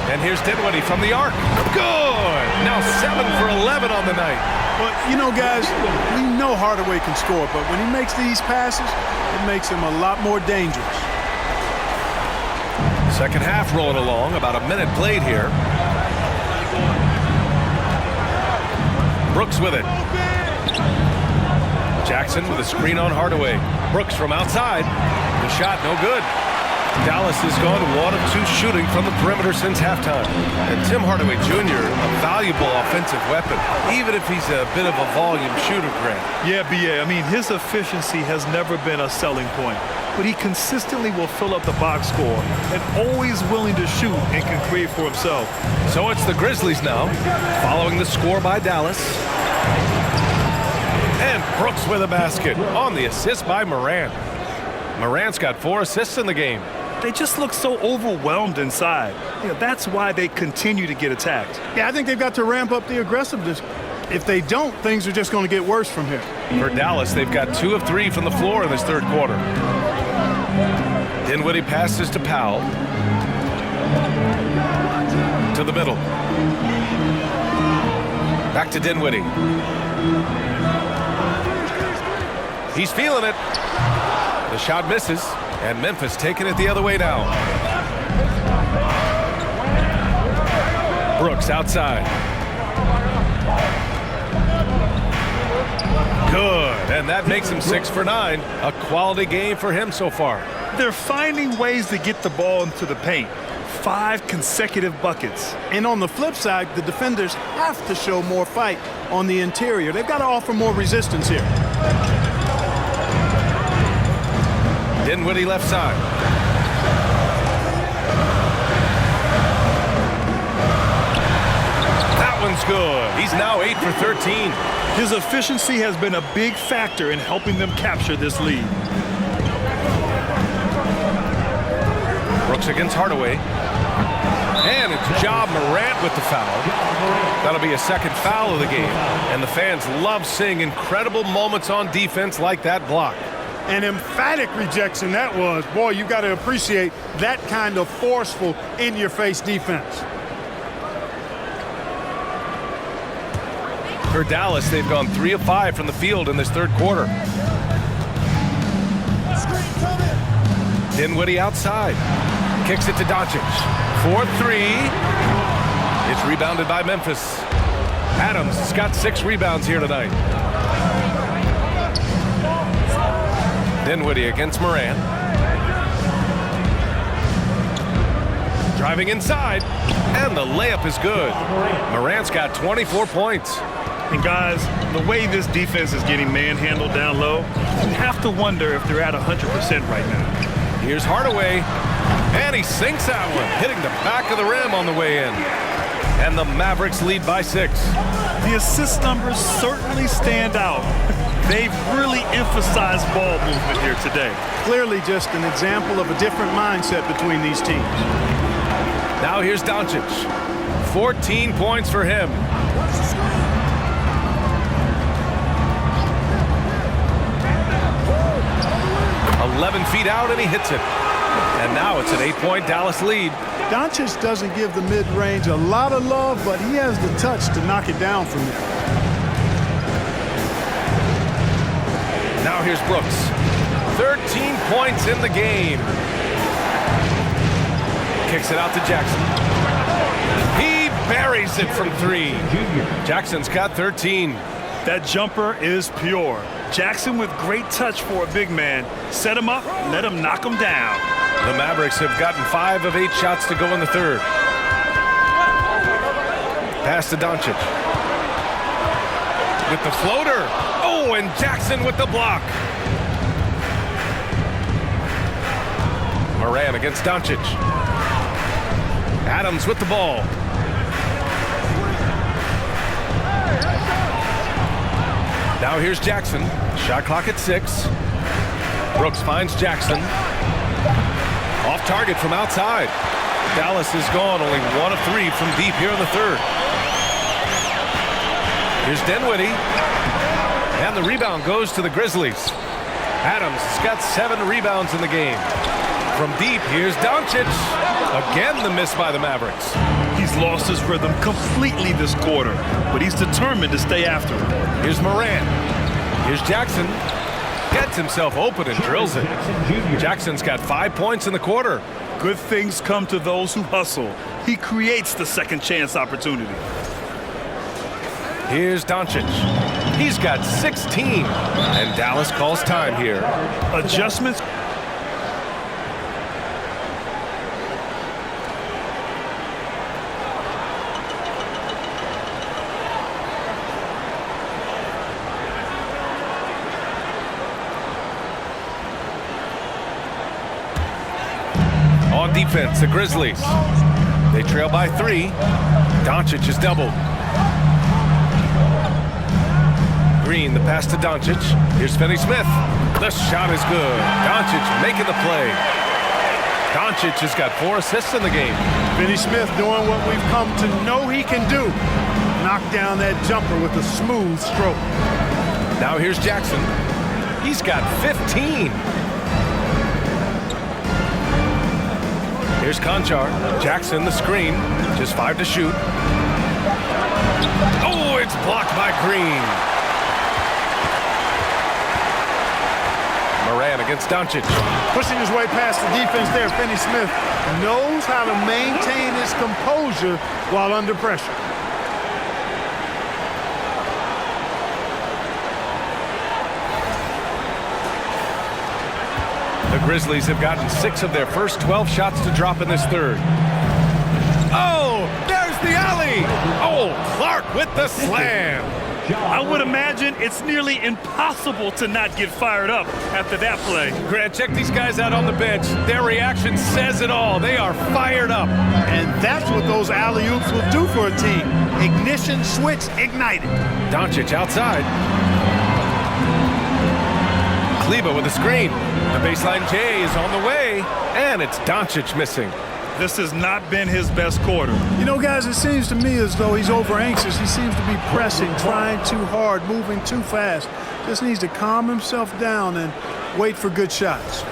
Speaker 1: And here's Dinwiddie from the arc. Good! Now 7 for 11 on the night.
Speaker 4: Well, you know, guys, we know Hardaway can score, but when he makes these passes, it makes him a lot more dangerous.
Speaker 1: Second half rolling along. About a minute played here. Brooks with it. Jackson with a screen on Hardaway. Brooks from outside. The shot no good. Dallas has gone 1 of 2 shooting from the perimeter since halftime. And Tim Hardaway Jr., a valuable offensive weapon, even if he's a bit of a volume shooter, Grant.
Speaker 3: Yeah, B.A. I mean, his efficiency has never been a selling point, but he consistently will fill up the box score and always willing to shoot and can create for himself.
Speaker 1: So it's the Grizzlies now, following the score by Dallas. And Brooks with a basket on the assist by Morant. Morant's got 4 assists in the game.
Speaker 3: They just look so overwhelmed inside. You know, that's why they continue to get attacked.
Speaker 4: Yeah, I think they've got to ramp up the aggressiveness. If they don't, things are just going to get worse from here.
Speaker 1: For Dallas, they've got 2 of 3 from the floor in this third quarter. Dinwiddie passes to Powell. To the middle. Back to Dinwiddie. He's feeling it. The shot misses, and Memphis taking it the other way now. Brooks outside. Good, and that makes him 6 for 9. A quality game for him so far.
Speaker 3: They're finding ways to get the ball into the paint. 5 consecutive buckets.
Speaker 4: And on the flip side, the defenders have to show more fight on the interior. They've got to offer more resistance here.
Speaker 1: Dinwiddie left side. That one's good. He's now 8 for 13.
Speaker 3: His efficiency has been a big factor in helping them capture this lead.
Speaker 1: Brooks against Hardaway. And it's Morant with the foul. That'll be a second foul of the game. And the fans love seeing incredible moments on defense like that block.
Speaker 4: An emphatic rejection that was. Boy, you got to appreciate that kind of forceful, in-your-face defense.
Speaker 1: For Dallas, they've gone 3 of 5 from the field in this third quarter. Dinwiddie outside. Kicks it to Doncic. 4-3. It's rebounded by Memphis. Adams has got 6 rebounds here tonight. Dinwiddie against Morant. Driving inside, and the layup is good. Morant's got 24 points.
Speaker 3: And guys, the way this defense is getting manhandled down low, you have to wonder if they're at 100% right now.
Speaker 1: Here's Hardaway, and he sinks that one, hitting the back of the rim on the way in. And the Mavericks lead by 6.
Speaker 3: The assist numbers certainly stand out. They've really emphasized ball movement here today.
Speaker 4: Clearly just an example of a different mindset between these teams.
Speaker 1: Now here's Doncic. 14 points for him. "11 feet out, and he hits it. And now it's an 8-point Dallas lead.
Speaker 4: Doncic doesn't give the mid-range a lot of love, but he has the touch to knock it down from there.
Speaker 1: Now here's Brooks. 13 points in the game. Kicks it out to Jackson. He buries it from 3. Jackson's got 13.
Speaker 3: That jumper is pure. Jackson with great touch for a big man. Set him up, let him knock him down.
Speaker 1: The Mavericks have gotten 5 of 8 shots to go in the third. Pass to Doncic. With the floater. Oh, and Jackson with the block. Morant against Doncic. Adams with the ball. Now here's Jackson. Shot clock at 6. Brooks finds Jackson. Off target from outside. Dallas is gone only 1 of 3 from deep here in the third. Here's Dinwiddie. And the rebound goes to the Grizzlies. Adams has got 7 rebounds in the game. From deep, here's Doncic. Again, the miss by the Mavericks.
Speaker 3: He's lost his rhythm completely this quarter, but he's determined to stay after it.
Speaker 1: Here's Morant. Here's Jackson. Gets himself open and drills it. Jackson's got 5 points in the quarter.
Speaker 3: Good things come to those who hustle. He creates the second chance opportunity.
Speaker 1: Here's Doncic. He's got 16. And Dallas calls time here.
Speaker 3: Adjustments.
Speaker 1: On defense, the Grizzlies. They trail by 3. Doncic is doubled. Green, the pass to Doncic. Here's Finney-Smith. The shot is good. Doncic making the play. Doncic has got 4 assists in the game.
Speaker 4: Finney-Smith doing what we've come to know he can do. Knock down that jumper with a smooth stroke.
Speaker 1: Now here's Jackson. He's got 15. Here's Conchar. Jackson, the screen. Just 5 to shoot. Oh, it's blocked by Green. Morant against Doncic.
Speaker 4: Pushing his way past the defense there. Finney-Smith knows how to maintain his composure while under pressure.
Speaker 1: The Grizzlies have gotten 6 of their first 12 shots to drop in this third. Here's the alley. Oh, Clark with the slam.
Speaker 3: I would imagine it's nearly impossible to not get fired up after that play.
Speaker 1: Grant, check these guys out on the bench. Their reaction says it all. They are fired up.
Speaker 4: And that's what those alley-oops will do for a team. Ignition switch ignited.
Speaker 1: Doncic outside. Kleba with a screen. The baseline J is on the way, and it's Doncic missing.
Speaker 3: This has not been his best quarter.
Speaker 4: You know, guys, it seems to me as though he's over-anxious. He seems to be pressing, trying too hard, moving too fast. Just needs to calm himself down and wait for good shots.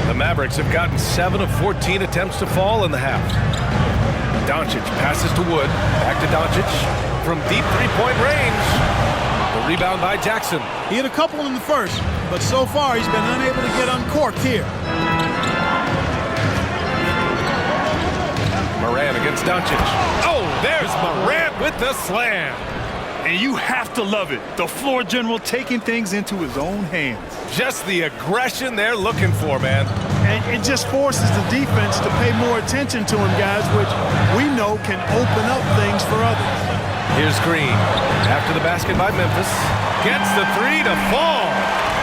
Speaker 1: The Mavericks have gotten 7 of 14 attempts to fall in the half. Doncic passes to Wood. Back to Doncic from deep three-point range. The rebound by Jackson.
Speaker 4: He hit a couple in the first, but so far he's been unable to get uncorked here.
Speaker 1: Morant against Doncic. Oh, there's Morant with the slam.
Speaker 3: And you have to love it. The floor general taking things into his own hands.
Speaker 1: Just the aggression they're looking for, man.
Speaker 4: And it just forces the defense to pay more attention to him, guys, which we know can open up things for others.
Speaker 1: Here's Green. After the basket by Memphis. Gets the three to fall.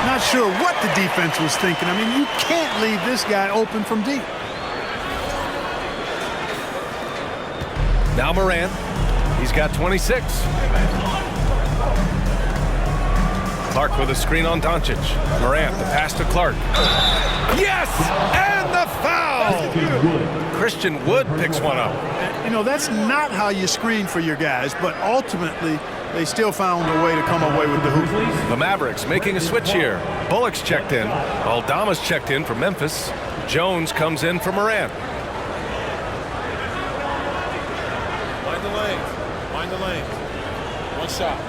Speaker 4: Not sure what the defense was thinking. I mean, you can't leave this guy open from deep.
Speaker 1: Now Morant. He's got 26. Clark with a screen on Doncic. Morant, the pass to Clark. Yes! And the foul! Christian Wood picks one up.
Speaker 4: You know, that's not how you screen for your guys, but ultimately, they still found a way to come away with the hoop.
Speaker 1: The Mavericks making a switch here. Bullock's checked in. Aldama's checked in for Memphis. Jones comes in for Morant.
Speaker 5: Mind the lane. Mind the lane. One shot.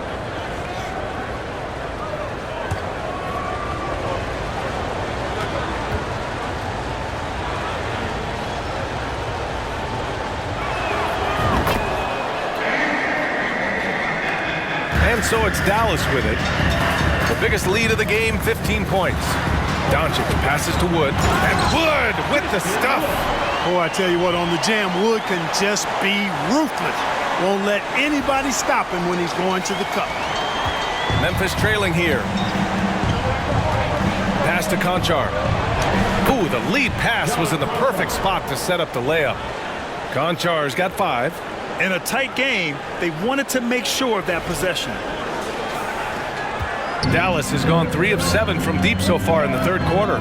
Speaker 1: And so it's Dallas with it. The biggest lead of the game, 15 points. Doncic passes to Wood. And Wood with the stuff.
Speaker 4: Oh, I tell you what, on the jam, Wood can just be ruthless. Won't let anybody stop him when he's going to the cup.
Speaker 1: Memphis trailing here. Pass to Conchar. Ooh, the lead pass was in the perfect spot to set up the layup. Conchar's got 5.
Speaker 3: In a tight game, they wanted to make sure of that possession.
Speaker 1: Dallas has gone 3 of 7 from deep so far in the third quarter.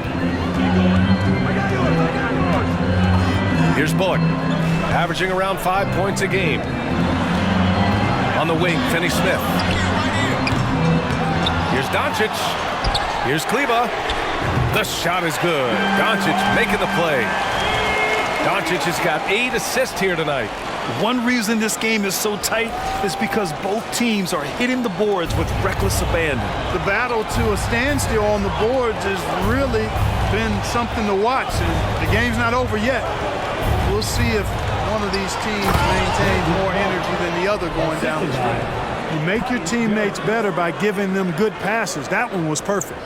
Speaker 1: Here's Bullock, averaging around 5 points a game. On the wing, Finney-Smith. Here's Doncic. Here's Kleba. The shot is good. Doncic making the play. Doncic has got 8 assists here tonight.
Speaker 3: One reason this game is so tight is because both teams are hitting the boards with reckless abandon.
Speaker 4: The battle to a standstill on the boards has really been something to watch, and the game's not over yet. We'll see if one of these teams maintains more energy than the other going down the stretch. You make your teammates better by giving them good passes. That one was perfect.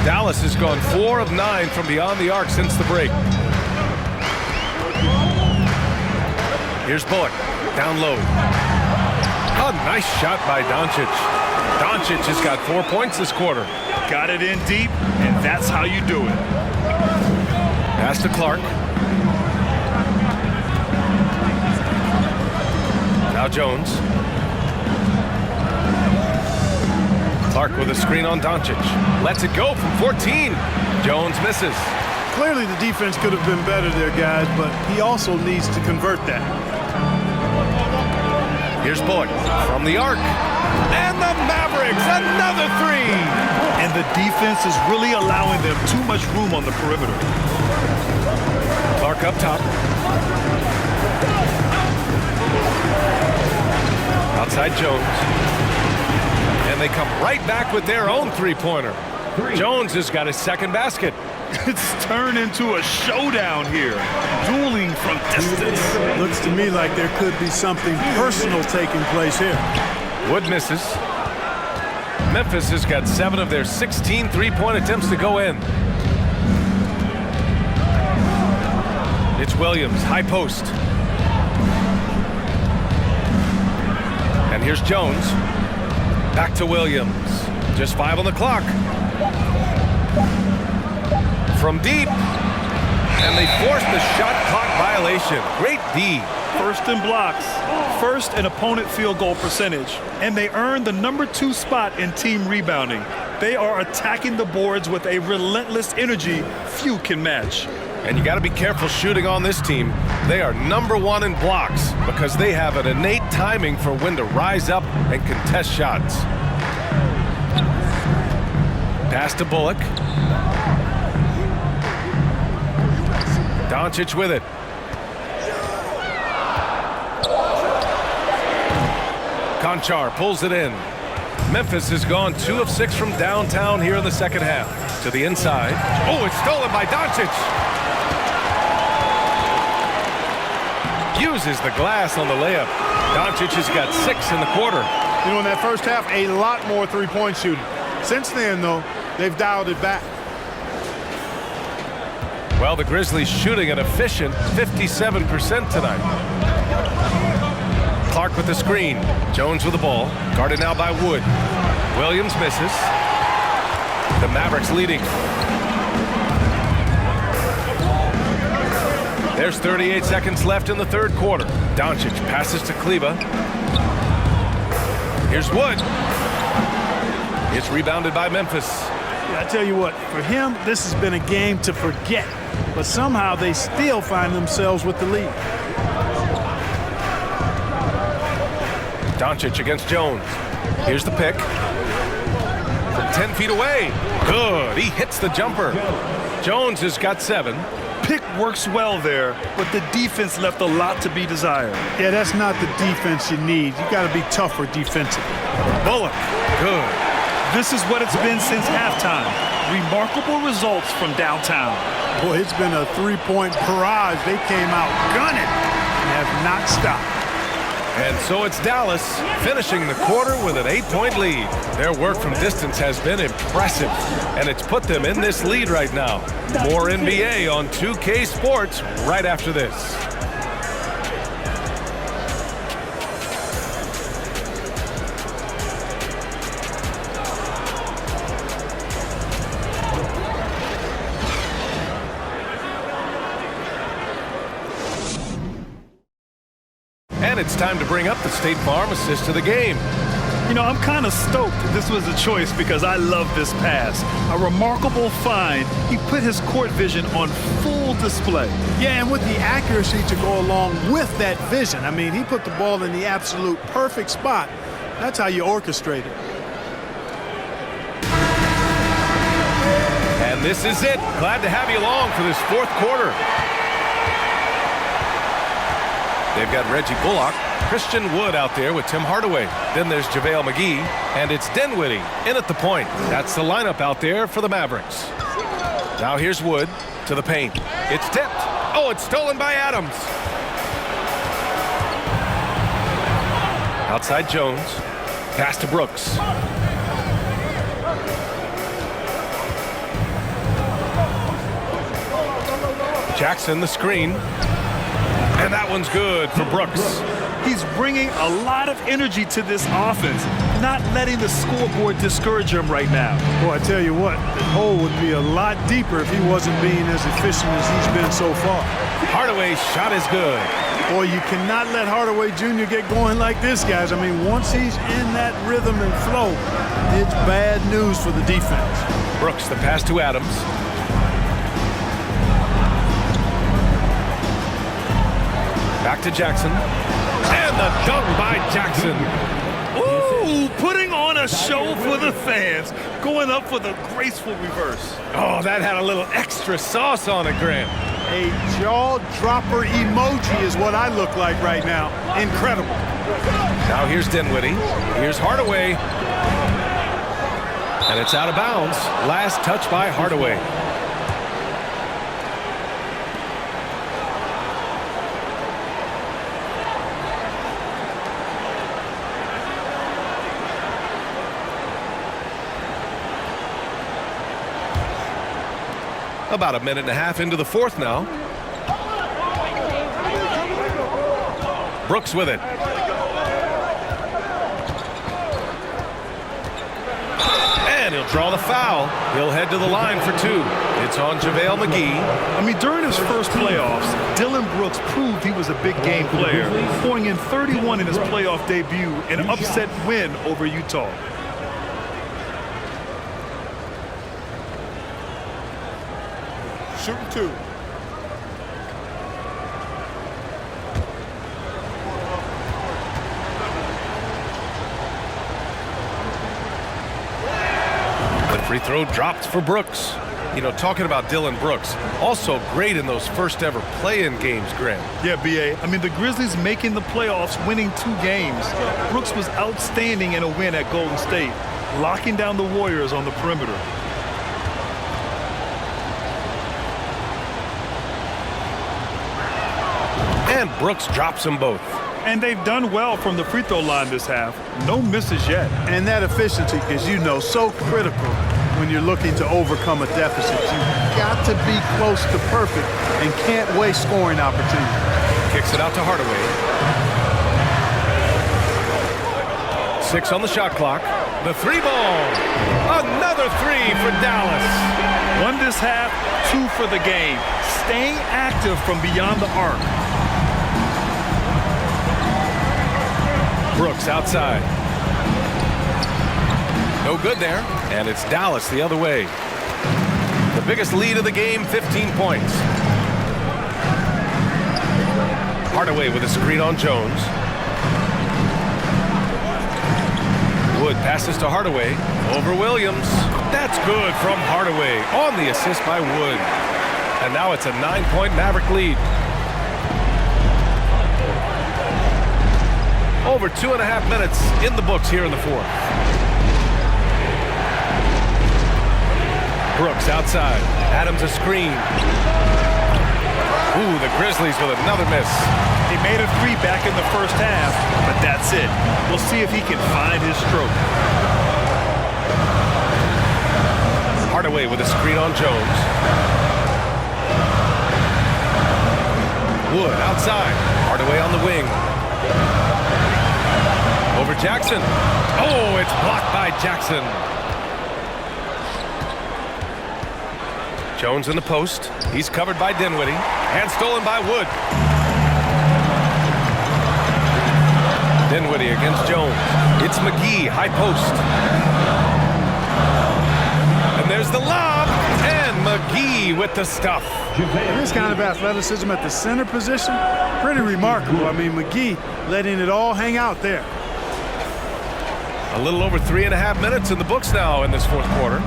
Speaker 1: Dallas has gone 4 of 9 from beyond the arc since the break. Here's Bullock, down low. A nice shot by Doncic. Doncic has got 4 points this quarter.
Speaker 3: Got it in deep, and that's how you do it.
Speaker 1: Pass to Clark. Now Jones. Clark with a screen on Doncic. Lets it go from 14. Jones misses.
Speaker 4: Clearly the defense could have been better there, guys, but he also needs to convert that.
Speaker 1: Here's Bullock from the arc. And the Mavericks, another 3.
Speaker 3: And the defense is really allowing them too much room on the perimeter.
Speaker 1: Clark up top. Outside Jones. And they come right back with their own three-pointer. Jones has got his second basket.
Speaker 3: It's turned into a showdown here. Dueling from distance.
Speaker 4: Looks to me like there could be something personal taking place here.
Speaker 1: Wood misses. Memphis has got 7 of their 16 three-point attempts to go in. It's Williams, high post. And here's Jones. Back to Williams. Just 5 on the clock. From deep. And they forced the shot clock violation. Great D.
Speaker 3: First in blocks, first in opponent field goal percentage, and they earned the #2 spot in team rebounding. They are attacking the boards with a relentless energy few can match.
Speaker 1: And you got to be careful shooting on this team. They are #1 in blocks because they have an innate timing for when to rise up and contest shots. Pass to Bullock. Doncic with it. Conchar pulls it in. Memphis has gone 2 of 6 from downtown here in the second half. To the inside. Oh, it's stolen by Doncic. Uses the glass on the layup. Doncic has got 6 in the quarter.
Speaker 4: You know, in that first half, a lot more three-point shooting. Since then, though, they've dialed it back.
Speaker 1: Well, the Grizzlies shooting an efficient 57% tonight. Clark with the screen. Jones with the ball. Guarded now by Wood. Williams misses. The Mavericks leading. There's 38 seconds left in the third quarter. Doncic passes to Kleba. Here's Wood. It's rebounded by Memphis.
Speaker 4: Yeah, I tell you what, for him, this has been a game to forget. But somehow they still find themselves with the lead.
Speaker 1: Doncic against Jones. Here's the pick. From 10 feet away. Good. He hits the jumper. Jones has got 7.
Speaker 3: Pick works well there, but the defense left a lot to be desired.
Speaker 4: Yeah, that's not the defense you need. You got to be tougher defensively.
Speaker 1: Bullock. Good.
Speaker 3: This is what it's been since halftime. Remarkable results from downtown.
Speaker 4: Boy, it's been a three-point barrage. They came out gunning and have not stopped.
Speaker 1: And so it's Dallas finishing the quarter with an 8-point lead. Their work from distance has been impressive, and it's put them in this lead right now. More NBA on 2K Sports right after this. And it's time to bring up the State Farm assist to the game.
Speaker 3: You know, I'm kind of stoked this was a choice because I love this pass. A remarkable find. He put his court vision on full display.
Speaker 4: Yeah, and with the accuracy to go along with that vision. I mean, he put the ball in the absolute perfect spot. That's how you orchestrate it.
Speaker 1: And this is it. Glad to have you along for this fourth quarter. They've got Reggie Bullock, Christian Wood out there with Tim Hardaway. Then there's JaVale McGee, and it's Dinwiddie in at the point. That's the lineup out there for the Mavericks. Now here's Wood to the paint. It's tipped. Oh, it's stolen by Adams. Outside Jones. Pass to Brooks. Jackson the screen. And that one's good for Brooks.
Speaker 3: He's bringing a lot of energy to this offense, not letting the scoreboard discourage him right now.
Speaker 4: Boy, I tell you what, the hole would be a lot deeper if he wasn't being as efficient as he's been so far.
Speaker 1: Hardaway's shot is good.
Speaker 4: Boy, you cannot let Hardaway Jr. get going like this, guys. I mean, once he's in that rhythm and flow, it's bad news for the defense.
Speaker 1: Brooks, the pass to Adams. Back to Jackson. And the dunk by Jackson.
Speaker 3: Ooh, putting on a show for the fans. Going up with a graceful reverse.
Speaker 1: Oh, that had a little extra sauce on it, Grant.
Speaker 4: A jaw-dropper emoji is what I look like right now. Incredible.
Speaker 1: Now here's Dinwiddie. Here's Hardaway. And it's out of bounds. Last touch by Hardaway. About a minute and a half into the fourth now. Brooks with it. And he'll draw the foul. He'll head to the line for two. It's on JaVale McGee.
Speaker 3: I mean, during his first playoffs, Dillon Brooks proved he was a big game player, pouring in 31 in his playoff debut, an upset win over Utah.
Speaker 5: Shooting two.
Speaker 1: The free throw dropped for Brooks. You know, talking about Dillon Brooks, also great in those first ever play-in games, Grant.
Speaker 3: Yeah, B.A. I mean, the Grizzlies making the playoffs, winning 2 games. Brooks was outstanding in a win at Golden State, locking down the Warriors on the perimeter.
Speaker 1: And Brooks drops them both.
Speaker 3: And they've done well from the free throw line this half. No misses yet.
Speaker 4: And that efficiency is, you know, so critical when you're looking to overcome a deficit. You've got to be close to perfect and can't waste scoring opportunities.
Speaker 1: Kicks it out to Hardaway. 6 on the shot clock. The 3-ball. Another 3 for Dallas.
Speaker 3: 1 this half, 2 for the game. Staying active from beyond the arc.
Speaker 1: Brooks outside. No good there. And it's Dallas the other way. The biggest lead of the game, 15 points. Hardaway with a screen on Jones. Wood passes to Hardaway. Over Williams. That's good from Hardaway on the assist by Wood. And now it's a 9-point Maverick lead. Over 2.5 minutes in the books here in the fourth. Brooks outside. Adams a screen. Ooh, the Grizzlies with another miss.
Speaker 3: He made a 3 back in the first half, but that's it. We'll see if he can find his stroke.
Speaker 1: Hardaway with a screen on Jones. Wood outside. Hardaway on the wing. Over Jackson. Oh, it's blocked by Jackson. Jones in the post. He's covered by Dinwiddie. And stolen by Wood. Dinwiddie against Jones. It's McGee, high post. And there's the lob. And McGee with the stuff.
Speaker 4: This kind of athleticism at the center position, pretty remarkable. I mean, McGee letting it all hang out there.
Speaker 1: A little over 3.5 minutes in the books now in this fourth quarter.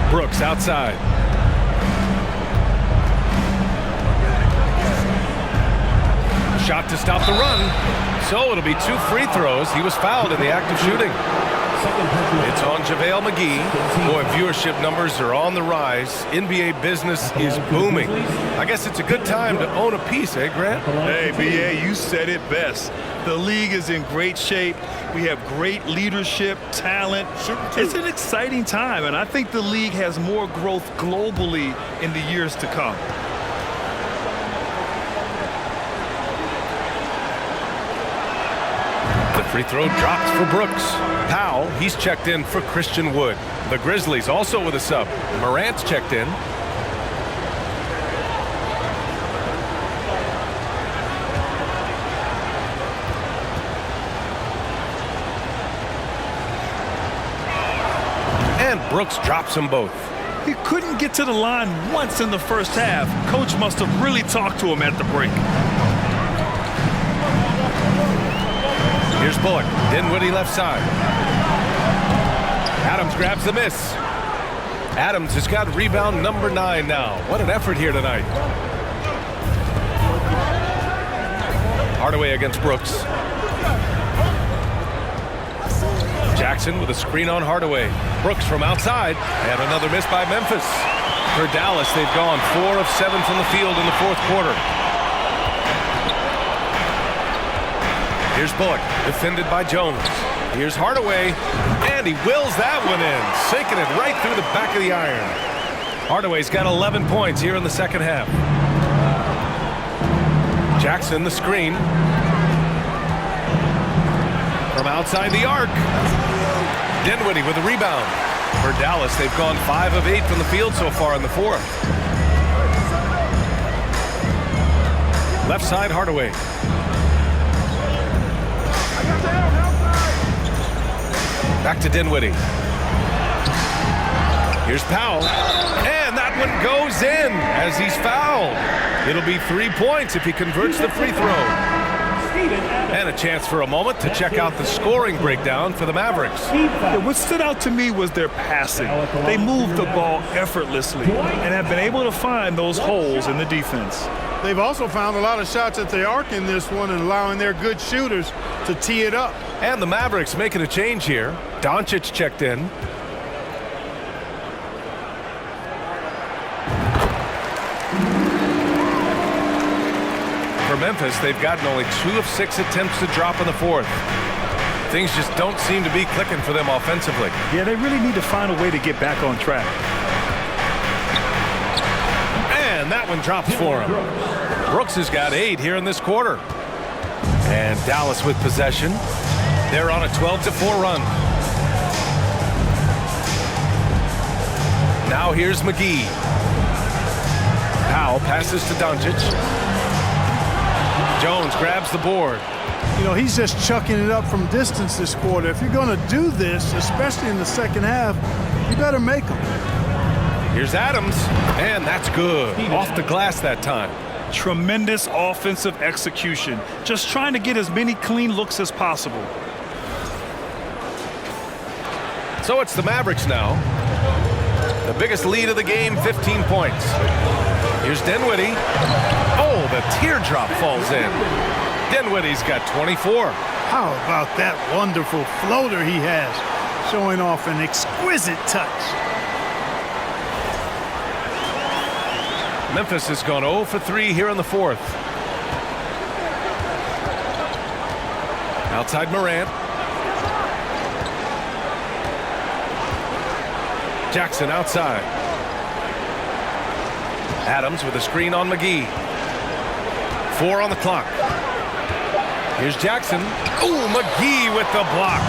Speaker 1: Brooks outside. Shot to stop the run. So it'll be 2 free throws. He was fouled in the act of shooting. It's on JaVale McGee. Boy, viewership numbers are on the rise. NBA business is booming. I guess it's a good time to own a piece, eh, Grant?
Speaker 3: Hey, B.A., you said it best. The league is in great shape. We have great leadership, talent. It's an exciting time, and I think the league has more growth globally in the years to come.
Speaker 1: The free throw drops for Brooks. Powell, he's checked in for Christian Wood. The Grizzlies also with a sub. Morant's checked in. And Brooks drops them both.
Speaker 3: He couldn't get to the line once in the first half. Coach must have really talked to him at the break.
Speaker 1: Here's Bullock. Dinwiddie left side. Adams grabs the miss. Adams has got rebound number 9 now. What an effort here tonight. Hardaway against Brooks. Jackson with a screen on Hardaway. Brooks from outside. And another miss by Memphis. For Dallas, they've gone 4 of 7 from the field in the fourth quarter. Here's Bullock, defended by Jones. Here's Hardaway, and he wills that one in, sinking it right through the back of the iron. Hardaway's got 11 points here in the second half. Jackson, the screen. From outside the arc. Dinwiddie with the rebound. For Dallas, they've gone 5 of 8 from the field so far in the fourth. Left side, Hardaway. Back to Dinwiddie. Here's Powell. And that one goes in as he's fouled. It'll be 3 points if he converts the free throw. And a chance for a moment to check out the scoring breakdown for the Mavericks.
Speaker 3: Yeah, what stood out to me was their passing. They moved the ball effortlessly and have been able to find those holes in the defense.
Speaker 4: They've also found a lot of shots at the arc in this one and allowing their good shooters to tee it up.
Speaker 1: And the Mavericks making a change here. Doncic checked in. For Memphis, they've gotten only 2 of 6 attempts to drop in the fourth. Things just don't seem to be clicking for them offensively.
Speaker 3: Yeah, they really need to find a way to get back on track.
Speaker 1: And that one drops for him. Brooks has got 8 here in this quarter. And Dallas with possession. They're on a 12-4 run. Now here's McGee. Powell passes to Doncic. Jones grabs the board.
Speaker 4: You know, he's just chucking it up from distance this quarter. If you're going to do this, especially in the second half, you better make them.
Speaker 1: Here's Adams, and that's good. Off the glass that time.
Speaker 3: Tremendous offensive execution. Just trying to get as many clean looks as possible.
Speaker 1: So it's the Mavericks now. The biggest lead of the game, 15 points. Here's Dinwiddie. Oh, the teardrop falls in. Dinwiddie's got 24.
Speaker 4: How about that wonderful floater he has, showing off an exquisite touch.
Speaker 1: Memphis has gone 0 for 3 here in the fourth. Outside Morant. Jackson outside. Adams with a screen on McGee. 4 on the clock. Here's Jackson. Ooh, McGee with the block.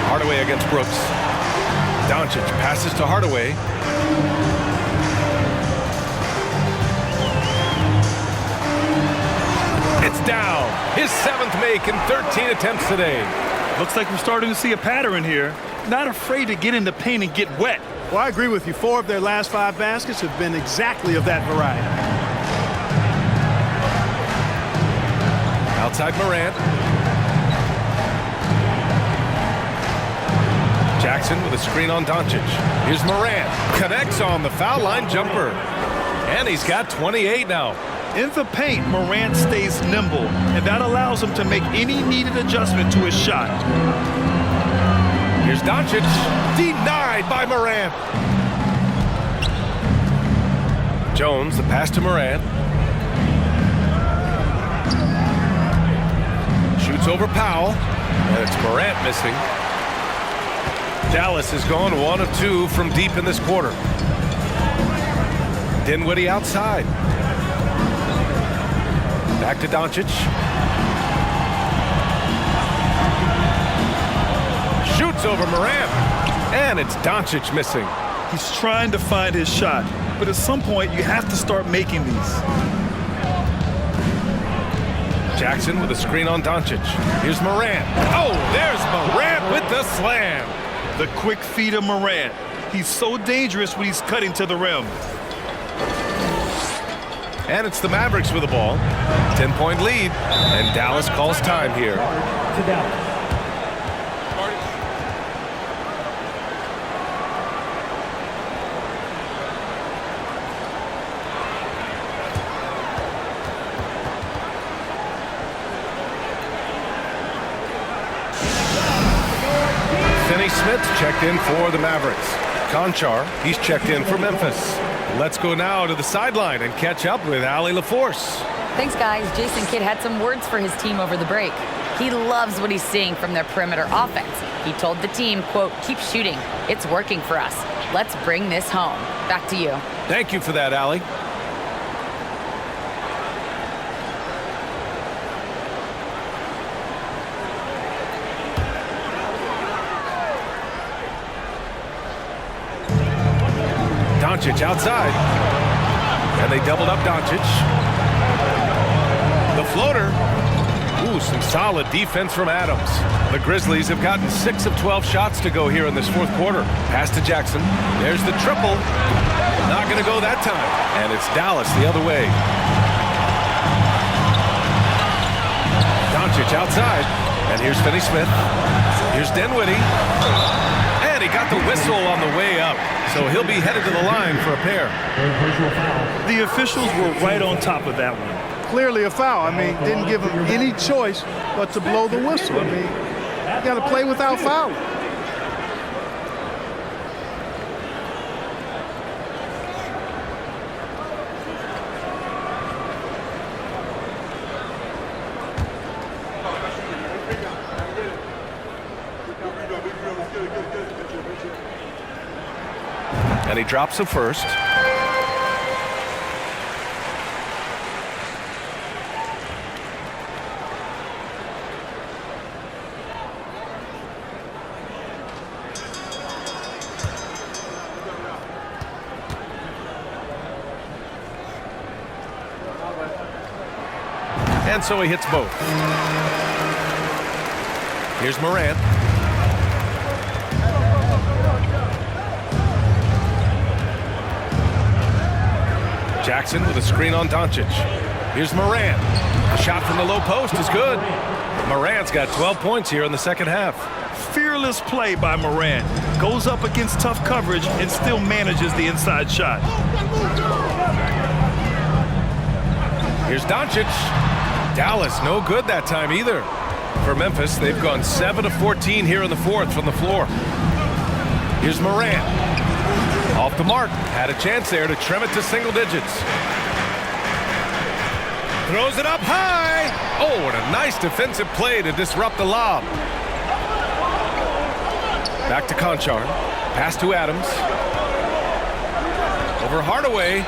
Speaker 1: Hardaway against Brooks. Doncic passes to Hardaway. It's down. His 7th make in 13 attempts today.
Speaker 3: Looks like we're starting to see a pattern here. Not afraid to get in the paint and get wet.
Speaker 4: Well, I agree with you. 4 of their last 5 baskets have been exactly of that variety.
Speaker 1: Outside Morant. Jackson with a screen on Doncic. Here's Morant. Connects on the foul line jumper. And he's got 28 now.
Speaker 3: In the paint, Morant stays nimble, and that allows him to make any needed adjustment to his shot.
Speaker 1: Here's Doncic. Denied by Morant. Jones, the pass to Morant. Shoots over Powell. And it's Morant missing. Dallas has gone 1 of 2 from deep in this quarter. Dinwiddie outside. Back to Doncic. Shoots over Morant. And it's Doncic missing.
Speaker 3: He's trying to find his shot, but at some point you have to start making these.
Speaker 1: Jackson with a screen on Doncic. Here's Morant. Oh, there's Morant with the slam.
Speaker 3: The quick feed of Morant. He's so dangerous when he's cutting to the rim.
Speaker 1: And it's the Mavericks with the ball. 10-point lead. And Dallas calls time here.
Speaker 6: To Dallas.
Speaker 1: Finney Smith checked in for the Mavericks. Conchar, he's checked in for Memphis. Let's go now to the sideline and catch up with Allie LaForce.
Speaker 2: Thanks, guys. Jason Kidd had some words for his team over the break. He loves what he's seeing from their perimeter offense. He told the team, quote, keep shooting. It's working for us. Let's bring this home. Back to you.
Speaker 1: Thank you for that, Allie. Doncic outside. And they doubled up Doncic. The floater. Ooh, some solid defense from Adams. The Grizzlies have gotten 6 of 12 shots to go here in this fourth quarter. Pass to Jackson. There's the triple. Not going to go that time. And it's Dallas the other way. Doncic outside. And here's Finney-Smith. Here's Dinwiddie. And he got the whistle on the way up. So he'll be headed to the line for a pair.
Speaker 3: The officials were right on top of that one.
Speaker 4: Clearly a foul. I mean, didn't give him any choice but to blow the whistle. I mean, you got to play without fouling.
Speaker 1: And he drops the first. And so he hits both. Here's Morant. Jackson with a screen on Doncic. Here's Morant. The shot from the low post is good. Morant's got 12 points here in the second half.
Speaker 3: Fearless play by Morant. Goes up against tough coverage and still manages the inside shot.
Speaker 1: Here's Doncic. Dallas no good that time either. For Memphis, they've gone 7 of 14 here in the fourth from the floor. Here's Morant. Off the mark. Had a chance there to trim it to single digits. Throws it up high. Oh, and a nice defensive play to disrupt the lob. Back to Conchar. Pass to Adams. Over Hardaway.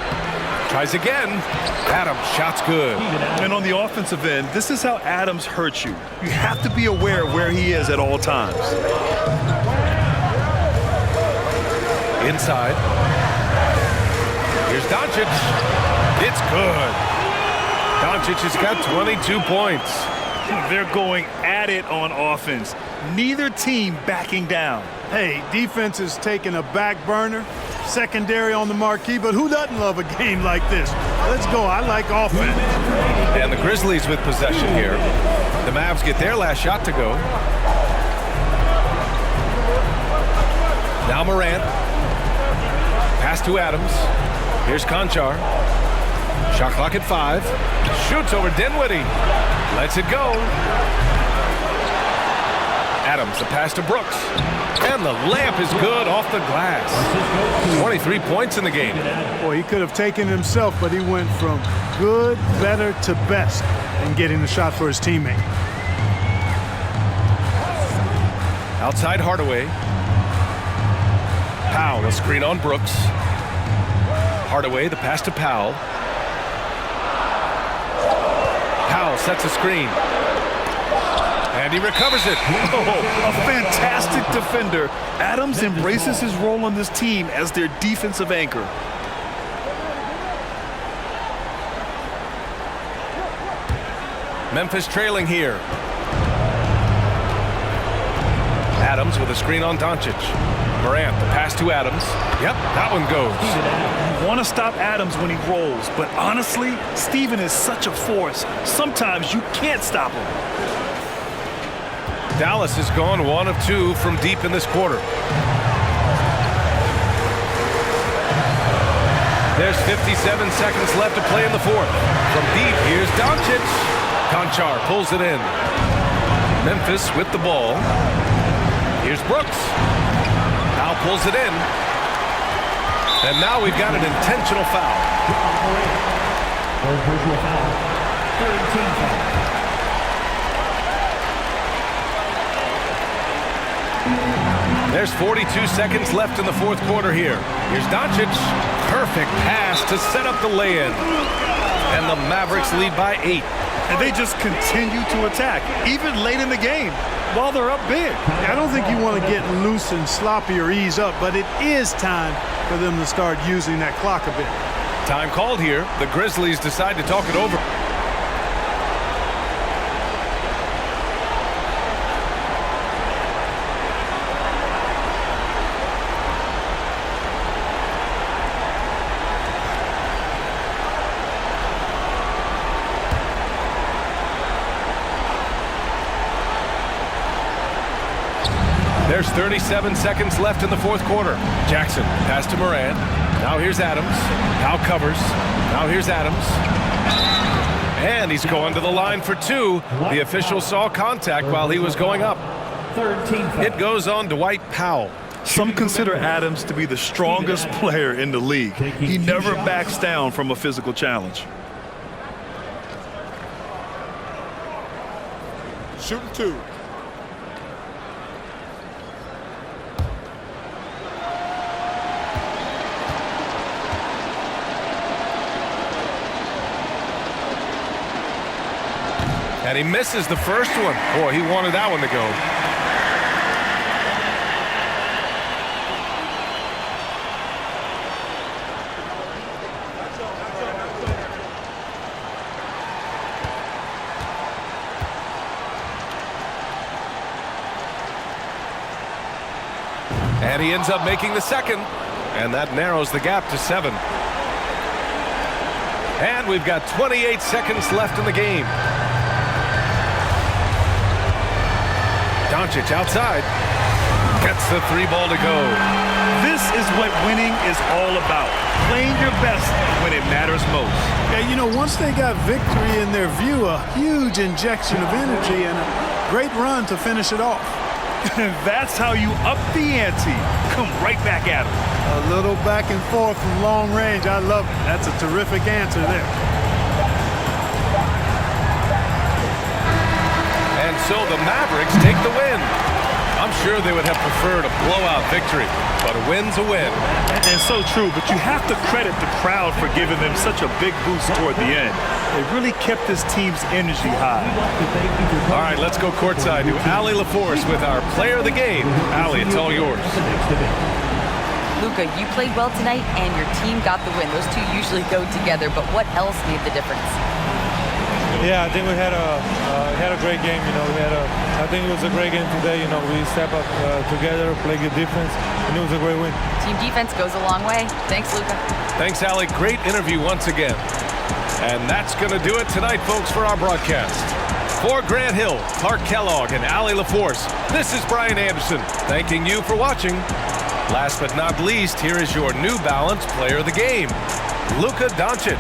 Speaker 1: Tries again. Adams, shot's good.
Speaker 3: And on the offensive end, this is how Adams hurts you. You have to be aware of where he is at all times.
Speaker 1: Inside. Here's Doncic. It's good. Doncic has got 22 points.
Speaker 3: They're going at it on offense. Neither team backing down.
Speaker 4: Hey, defense is taking a back burner. Secondary on the marquee, but who doesn't love a game like this? Let's go. I like offense.
Speaker 1: And the Grizzlies with possession here. The Mavs get their last shot to go. Now Morant. Pass to Adams. Here's Conchar. Shot clock at 5. Shoots over Dinwiddie. Lets it go. Adams, the pass to Brooks. And the layup is good off the glass. 23 points in the game.
Speaker 4: Boy, he could have taken it himself, but he went from good, better to best in getting the shot for his teammate.
Speaker 1: Outside Hardaway. Powell, a screen on Brooks. Hardaway, the pass to Powell. Powell sets a screen. And he recovers it.
Speaker 3: Oh, a fantastic defender. Adams embraces his role on this team as their defensive anchor.
Speaker 1: Memphis trailing here. Adams with a screen on Doncic. Morant, the pass to Adams. Yep, that one goes.
Speaker 3: You want to stop Adams when he rolls, but honestly, Steven is such a force. Sometimes you can't stop him.
Speaker 1: Dallas has gone 1 of 2 from deep in this quarter. There's 57 seconds left to play in the fourth. From deep, here's Doncic. Conchar pulls it in. Memphis with the ball. Here's Brooks. Now pulls it in. And now we've got an intentional foul.
Speaker 6: Third personal foul. Third team foul.
Speaker 1: There's 42 seconds left in the fourth quarter here. Here's Doncic. Perfect pass to set up the lay-in. And the Mavericks lead by 8.
Speaker 3: And they just continue to attack, even late in the game, while they're up big.
Speaker 4: I don't think you want to get loose and sloppy or ease up, but it is time for them to start using that clock a bit.
Speaker 1: Time called here. The Grizzlies decide to talk it over. There's 37 seconds left in the fourth quarter. Jackson, pass to Morant. Now here's Adams. Now covers. Now here's Adams. And he's going to the line for 2. The official saw contact while he was going up.
Speaker 6: Third team foul.
Speaker 1: It goes on Dwight Powell.
Speaker 3: Some consider Adams to be the strongest player in the league. He never backs down from a physical challenge.
Speaker 8: Shooting 2.
Speaker 1: And he misses the first one. Boy, he wanted that one to go. And he ends up making the second. And that narrows the gap to 7. And we've got 28 seconds left in the game. Doncic outside. Gets the 3 ball to go.
Speaker 3: This is what winning is all about. Playing your best when it matters most.
Speaker 4: Yeah, you know, once they got victory in their view, a huge injection of energy and a great run to finish it off.
Speaker 3: That's how you up the ante. Come right back at them.
Speaker 4: A little back and forth from long range. I love it. That's a terrific answer there.
Speaker 1: And so the Mavericks take the win. I'm sure they would have preferred a blowout victory, but a win's a win.
Speaker 3: And so true, but you have to credit the crowd for giving them such a big boost toward the end. They really kept this team's energy high.
Speaker 1: All right, let's go courtside to Allie LaForce with our player of the game. Allie, it's all yours.
Speaker 2: Luka, you played well tonight, and your team got the win. Those two usually go together, but what else made the difference?
Speaker 5: Yeah, I think we had a great game. You know, I think it was a great game today. You know, we step up together, play good defense, and it was a great win.
Speaker 2: Team defense goes a long way. Thanks, Luka.
Speaker 1: Thanks, Allie. Great interview once again. And that's going to do it tonight, folks, for our broadcast. For Grant Hill, Clark Kellogg, and Allie LaForce, this is Brian Anderson, thanking you for watching. Last but not least, here is your New Balance player of the game, Luka Doncic.